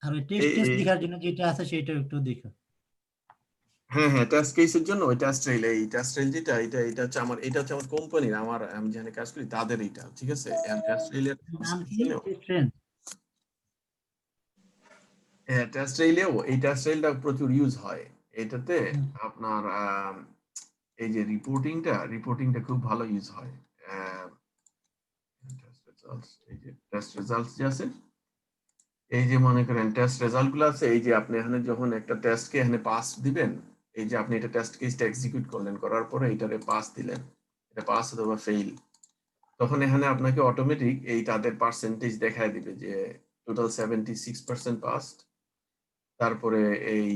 আর ওই টেস্ট এই টেস্ট এই- দেখার জন্য যেটা আছে সেটা একটু দেখো। হ্যাঁ হ্যাঁ, টেস্ট কেসের জন্য ওই টেস্ট রেল, এই টেস্ট রেল যেটা, এটা হচ্ছে আমার, এটা হচ্ছে আমার কোম্পানির, আমি যেখানে কাজ করি তাদের এইটা, ঠিক আছে। টেস্ট রেলের নাম কি? সাবস্ক্রিপশনেও, টেস্ট হ্যাঁ টেস্ট রেলেও এই টেস্ট রেলটা প্রচুর ইউজ হয়। এটাতে আপনার এই যে রিপোর্টিংটা খুব ভালো ইউজ হয়। টেস্ট রেজাল্টস, এই যে টেস্ট রেজাল্টস যে আছে, এই যে মনে করেন টেস্ট রেজাল্ট গুলো আছে, এই যে আপনি এখানে যখন একটা টেস্টকে এখানে পাস দিবেন, এই যে আপনি এটা টেস্ট কেসটা এক্সিকিউট করলেন, করার পরে এটারে পাস দিলেন, এটা পাস অথবা ফেইল, তখন এখানে আপনাকে অটোমেটিক এই তাদের পার্সেন্টেজ দেখায় দিবে যে টোটাল 76% পাস, তারপরে এই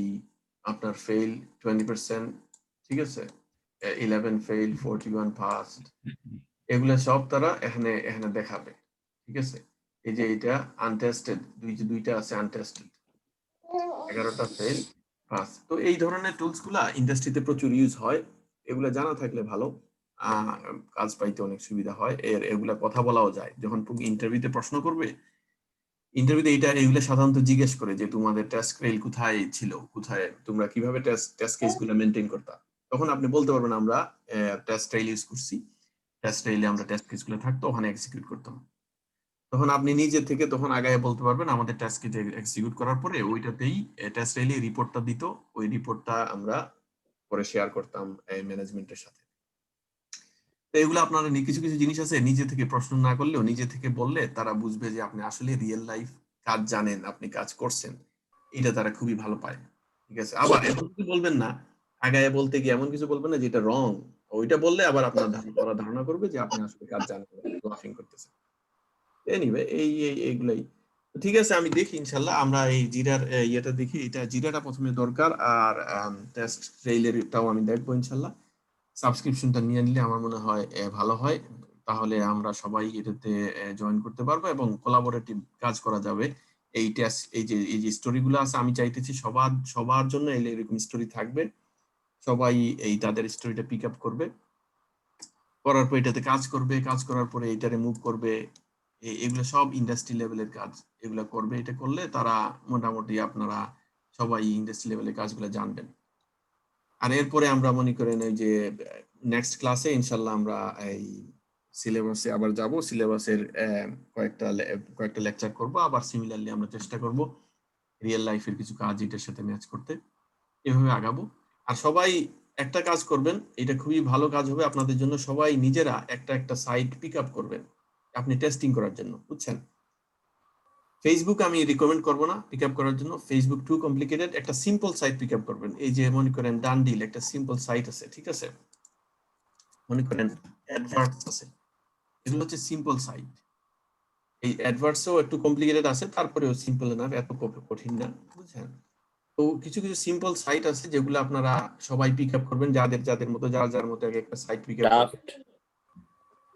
আপনার ফেইল 20%, ঠিক আছে, 11 ফেইল, 41 পাস, এগুলা সব তারা এখানে এখানে দেখাবে, ঠিক আছে। এই যে এটা আনটেস্টেড, দুইটা আছে আনটেস্টেড, 11টা ফেল, পাস। তো এই ধরনের টুলস গুলা ইন্ডাস্ট্রিতে প্রচুর ইউজ হয়, এগুলা জানা থাকলে ভালো, আহ, কাজ পাইতে অনেক সুবিধা হয়। এগুলা কথা বলাও যায় যখন ইন্টারভিউতে প্রশ্ন করবে, ইন্টারভিউতে এগুলা সাধারণত জিজ্ঞেস করে যে তোমাদের টেস্ট রেল কোথায় ছিল, কোথায় তোমরা কিভাবে টেস্ট কেস গুলো মেনটেন করতা, তখন আপনি বলতে পারবেন আমরা টেস্ট রেল ইউজ করছি, টেস্ট রেলে আমরা টেস্ট কেস গুলো থাকতো ওখানে এক্সিকিউট করতাম। তখন আপনি নিজে থেকে তখন আগায় বলতে পারবেন আমাদের টাস্ক এক্সিকিউট করার পরে ওইটাতেই টাস্ক রেলি রিপোর্টটা দিত, ওই রিপোর্টটা আমরা পরে শেয়ার করতাম ম্যানেজমেন্টের সাথে। তো এগুলো আপনারা কিছু কিছু জিনিস আছে নিজে থেকে প্রশ্ন না করলেও নিজে থেকে বললে তারা বুঝবে যে আপনি আসলে রিয়েল লাইফ কাজ জানেন, আপনি কাজ করছেন, এটা তারা খুবই ভালো পায়, ঠিক আছে। আবার এমন কিছু বলবেন না, আগায় বলতে গিয়ে এমন কিছু বলবেন না যেটা রং, ওইটা বললে আবার আপনার ধারণা করবে যে আপনি আসলে কাজ জানেন, লাফিং করতেছেন। এনিওয়ে এইগুলাই ঠিক আছে, আমি দেখি ইনশাল্লাহ আমরা এই জিরার ইয়েটা দেখি, এটা জিরাটা প্রথমে দরকার, আর টেস্ট ট্রেইলেরটাও আমি দেখবো ইনশাল্লাহ। সাবস্ক্রিপশনটা নিয়ে নিলে আমার মনে হয় ভালো হয়, তাহলে আমরা সবাই এটাতে জয়েন করতে পারবো এবং কোলাবোরেটিভ কাজ করা যাবে। এই টেস্ট এই যে স্টোরিগুলো আছে, আমি চাইতেছি সবার সবার জন্য এরকম স্টোরি থাকবে, সবাই এই তাদের স্টোরিটা পিক আপ করবে, করার পর এটাতে কাজ করবে, কাজ করার পরে এটারে মুভ করবে, এগুলো সব ইন্ডাস্ট্রি লেভেলের কাজ, এগুলো করবে। এটা করলে তারা মোটামুটি আপনারা সবাই ইন্ডাস্ট্রি লেভেলের কাজগুলো জানবেন। আর এরপরে আমরা মনে করেন এই যে নেক্সট ক্লাসে ইনশাল্লাহ আমরা এই সিলেবাসে আবার যাব, সিলেবাসের কয়েকটা লেকচার করব, আবার সিমিলারলি আমরা চেষ্টা করব রিয়েল লাইফের কিছু কাজ এটার সাথে ম্যাচ করতে, এভাবে আগাবো। আর সবাই একটা কাজ করবেন, এটা খুবই ভালো কাজ হবে আপনাদের জন্য, সবাই নিজেরা একটা একটা সাইট পিক আপ করবেন আপনি টেস্টিং করার জন্য, বুঝছেন। ফেসবুক আমি রিকমেন্ড করবো না পিক আপ করার জন্য, ফেসবুক টু কমপ্লিকেটেড, একটা সিম্পল সাইট পিক আপ করবেন। এই যে মনে করেন ডানডিল একটা সিম্পল সাইট আছে, ঠিক আছে, মনে করেন অ্যাডভার্টস আছে, এগুলো হচ্ছে সিম্পল সাইট। এই অ্যাডভার্টসও একটু কমপ্লিকেটেড আছে, তারপরেও সিম্পল না, এত কঠিন না, বুঝছেন। তো কিছু কিছু সিম্পল সাইট আছে যেগুলো আপনারা সবাই পিক আপ করবেন, যাদের যাদের মতো যার যার মতো একটা সাইট পিক আপ করবেন।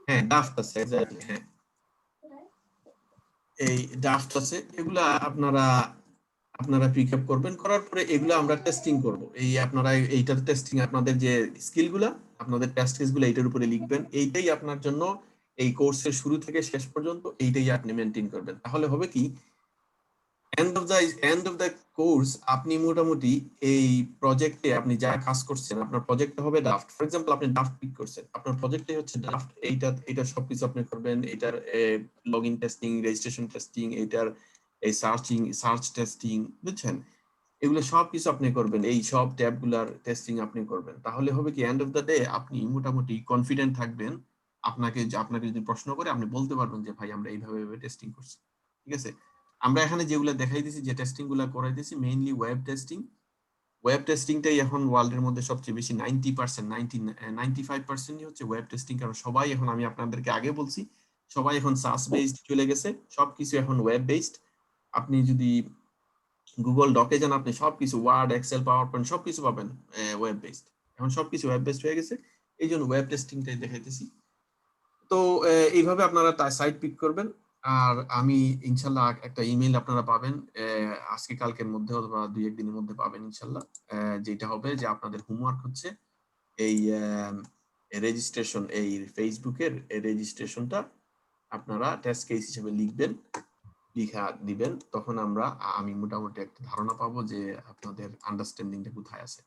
হ্যাঁ ডাফট আছে, এক্স্যাক্টলি, হ্যাঁ এই ডাফট আছে, এগুলা আপনারা আপনারা পিক আপ করবেন, করার পরে এগুলো আমরা টেস্টিং করব। এই আপনারা এইটার টেস্টিং, আপনাদের যে স্কিলগুলা, আপনাদের টেস্ট কেসগুলো এইটার উপরে লিখবেন, এইটাই আপনার জন্য এই কোর্সের শুরু থেকে শেষ পর্যন্ত এইটাই আপনি মেনটেন করবেন। তাহলে হবে কি, এন্ড অফ দ্য কোর্স আপনি মোটামুটি এই প্রজেক্টে আপনি যা কাজ করছেন, আপনার প্রজেক্টটা হবে ড্রাফট। ফর এক্সাম্পল আপনি ড্রাফট পিক করছেন, আপনার প্রজেক্টে হচ্ছে ড্রাফট, এইটা সবকিছু আপনি করবেন, এটার log in testing, registration testing, এটার এই সার্চ টেস্টিং, বুঝছেন, এগুলো সবকিছু আপনি করবেন, এই সব ট্যাব গুলার টেস্টিং আপনি করবেন। তাহলে হবে কি, এন্ড অফ দ্য ডে আপনি মোটামুটি কনফিডেন্ট থাকবেন, আপনাকে যদি প্রশ্ন করে আপনি বলতে পারবেন যে ভাই আমরা এইভাবে টেস্টিং করছি, ঠিক আছে। আমরা এখানে যেগুলো দেখাই দিছি, যে টেস্টিং গুলা করাই দিছি, মেইনলি ওয়েব টেস্টিংটাই এখন ওয়ার্ল্ডের মধ্যে সবচেয়ে বেশি, 90%, 95%ই হচ্ছে ওয়েব টেস্টিং। কারণ সবাই এখন, আমি আপনাদেরকে আগে বলছি, সবাই এখন সাস বেসড চলে গেছে, সবকিছু এখন ওয়েব বেসড। আপনি যদি গুগল ডকে যান, আপনি সবকিছু ওয়ার্ড, এক্সেল, পাওয়ার পয়েন্ট সবকিছু পাবেন ওয়েব বেসড, এখন সবকিছু ওয়েব বেসড হয়ে গেছে, এই জন্য ওয়েব টেস্টিংটাই দেখাইতেছি। তো এইভাবে আপনারা সাইট পিক করবেন, আর আমি ইনশাল্লাহ একটা ইমেল আপনারা পাবেন আজকে কালকের মধ্যে অথবা 2-1 দিনের মধ্যে পাবেন ইনশাল্লাহ, যেটা হবে যে আপনাদের হোমওয়ার্ক হচ্ছে এই রেজিস্ট্রেশন, এই ফেসবুকের রেজিস্ট্রেশনটা আপনারা টেস্ট কেস হিসেবে লিখবেন, লিখা দিবেন, তখন আমি মোটামুটি একটা ধারণা পাবো যে আপনাদের আন্ডারস্ট্যান্ডিংটা কোথায় আছে।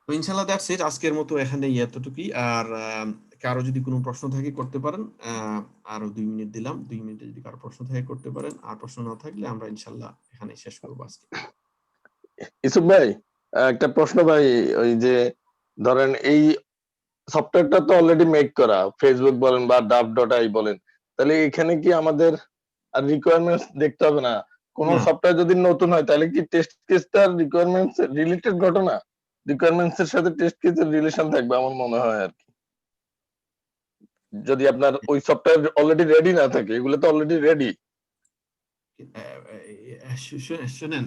তো ইনশাল্লাহ দ্যাটস ইট, আজকের মতো এখানে এতটুকুই। আর কারো যদি কোনো প্রশ্ন থাকে করতে পারেন, আরো 2 মিনিট দিলাম, 2 মিনিটে যদি কারো প্রশ্ন থাকে করতে পারেন, আর প্রশ্ন না থাকলে আমরা ইনশাল্লাহ এখানে শেষ করবো আজকে। ইউসুফ ভাই, একটা প্রশ্ন ভাই, ওই যে ধরেন এই সফটওয়্যারটা তো অলরেডি মেক করা, ফেসবুক বলেন বা ডাব.আই বলেন, তাহলে এখানে কি আমাদের আর রিকোয়ারমেন্টস দেখতে হবে না? কোন না। সফটওয়্যার যদি নতুন হয় তাহলে কি টেস্ট কেসটার রিকোয়ারমেন্টস রিলেটেড ঘটনা, রিকোয়ারমেন্টস এর সাথে টেস্ট কেসের রিলেশন থাকবে আমার মনে হয় আর কি। যদি আপনার ওই সফটওয়্যার অলরেডি রেডি না থাকে, এগুলো তো অলরেডি রেডি। শুনেন,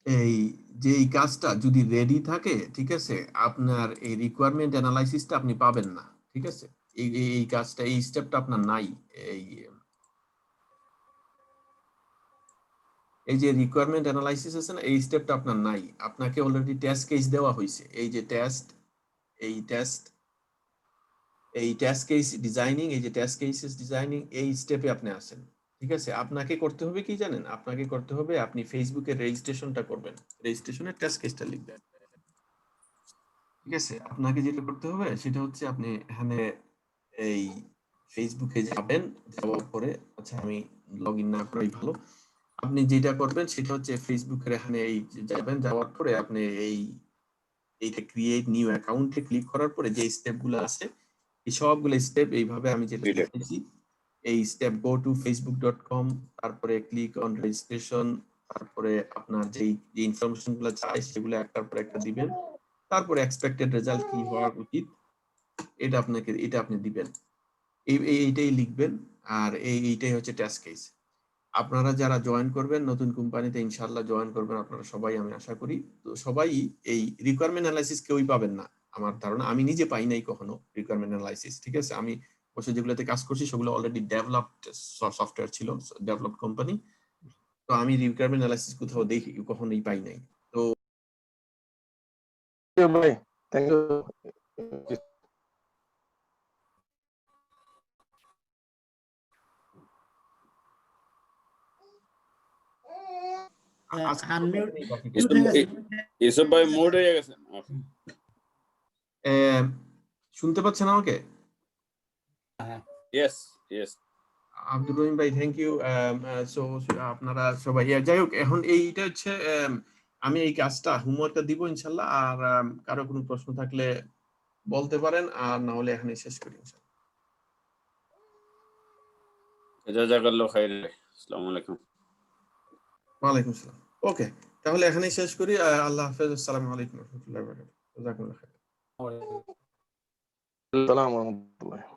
এই যে এই কাজটা যদি রেডি থাকে, ঠিক আছে, আপনার এই রিকোয়ারমেন্ট অ্যানালাইসিসটা আপনি পাবেন না, ঠিক আছে, এই কাজটা, এই স্টেপটা আপনার নাই। এই যে রিকোয়ারমেন্ট অ্যানালাইসিস আছে না, এই স্টেপটা আপনার নাই। আপনাকে অলরেডি টেস্ট কেস দেওয়া হয়েছে, এই যে টেস্ট কেস ডিজাইনিং, এই যে টেস্ট কেসেস ডিজাইনিং, এই স্টেপে আপনি আছেন, ঠিক আছে। আপনাকে করতে হবে কি জানেন, আপনাকে করতে হবে আপনি ফেসবুকের রেজিস্ট্রেশনটা করবেন, রেজিস্ট্রেশনের টেস্ট কেসটা লিখবেন, ঠিক আছে। আপনাকে যেটা করতে হবে সেটা হচ্ছে আপনি এখানে এই ফেসবুকে যাবেন, যাওয়ার পরে, আচ্ছা আমি লগ ইন না করাই ভালো, আপনি যেটা করবেন সেটা হচ্ছে ফেসবুকের এখানে এই যাবেন, যাওয়ার পরে আপনি এইটা ক্রিয়েট নিউ অ্যাকাউন্টে ক্লিক করার পরে যে স্টেপগুলো আছে, এই সবগুলো স্টেপ এইভাবে আমি যেটা দেখাইছি, এই স্টেপ গো টু facebook.com, তারপরে ক্লিক অন রেজিস্ট্রেশন, তারপরে আপনার যে ইনফরমেশন গুলো চাই সেগুলো একটার পর একটা দিবেন, তারপরে এক্সপেক্টেড রেজাল্ট কি হওয়া উচিত এটা আপনি দিবেন, এইটাই লিখবেন। আর এইটাই হচ্ছে টেস্ট কেস। আপনারা যারা জয়েন করবেন নতুন কোম্পানিতে, ইনশাআল্লাহ জয়েন করবেন আপনারা সবাই, আমি আশা করি, তো সবাই এই রিকোয়ারমেন্ট অ্যানালাইসিস কেউই পাবেন না আমার ধারণা, আমি নিজে পাই নাই কখনো রিকোয়ারমেন্ট অ্যানালাইসিস, ঠিক আছে। আমি অবশ্যই যেগুলোতে কাজ করছি সেগুলো অলরেডি ডেভেলপড সফটওয়্যার ছিল, ডেভেলপড কোম্পানি, তো আমি রিকোয়ারমেন্ট অ্যানালাইসিস কোথাও দেখি কখনোই পাই নাই। তো ভাই থ্যাংক ইউ। আনমিউট ইউসুফ ভাই মোড হয়ে গেছে। শুনতে পাচ্ছেন আমাকে? Yes yes. আব্দুর রহিম ভাই, থ্যাংক ইউ। সো আপনারা সবাই, যাই হোক, এখন এইটা হচ্ছে আমি এই কাজটা হোমওয়ার্কটা দিব ইনশাল্লাহ। আর কারো কোনো প্রশ্ন থাকলে বলতে পারেন, আর না হলে এখানে শেষ করি ইনশাল্লাহ। জাযাকাল্লাহু খাইর। আসসালামু আলাইকুম। ওয়ালাইকুম আসসালাম। ওকে, তাহলে এখানেই শেষ করি। আল্লাহ হাফেজ, আসসালামু আলাইকুম ওয়া রাহমাতুল্লাহি ওয়া বারাকাতুহু। জাযাকুমুল্লাহ খাইর। আসসালামু আলাইকুম।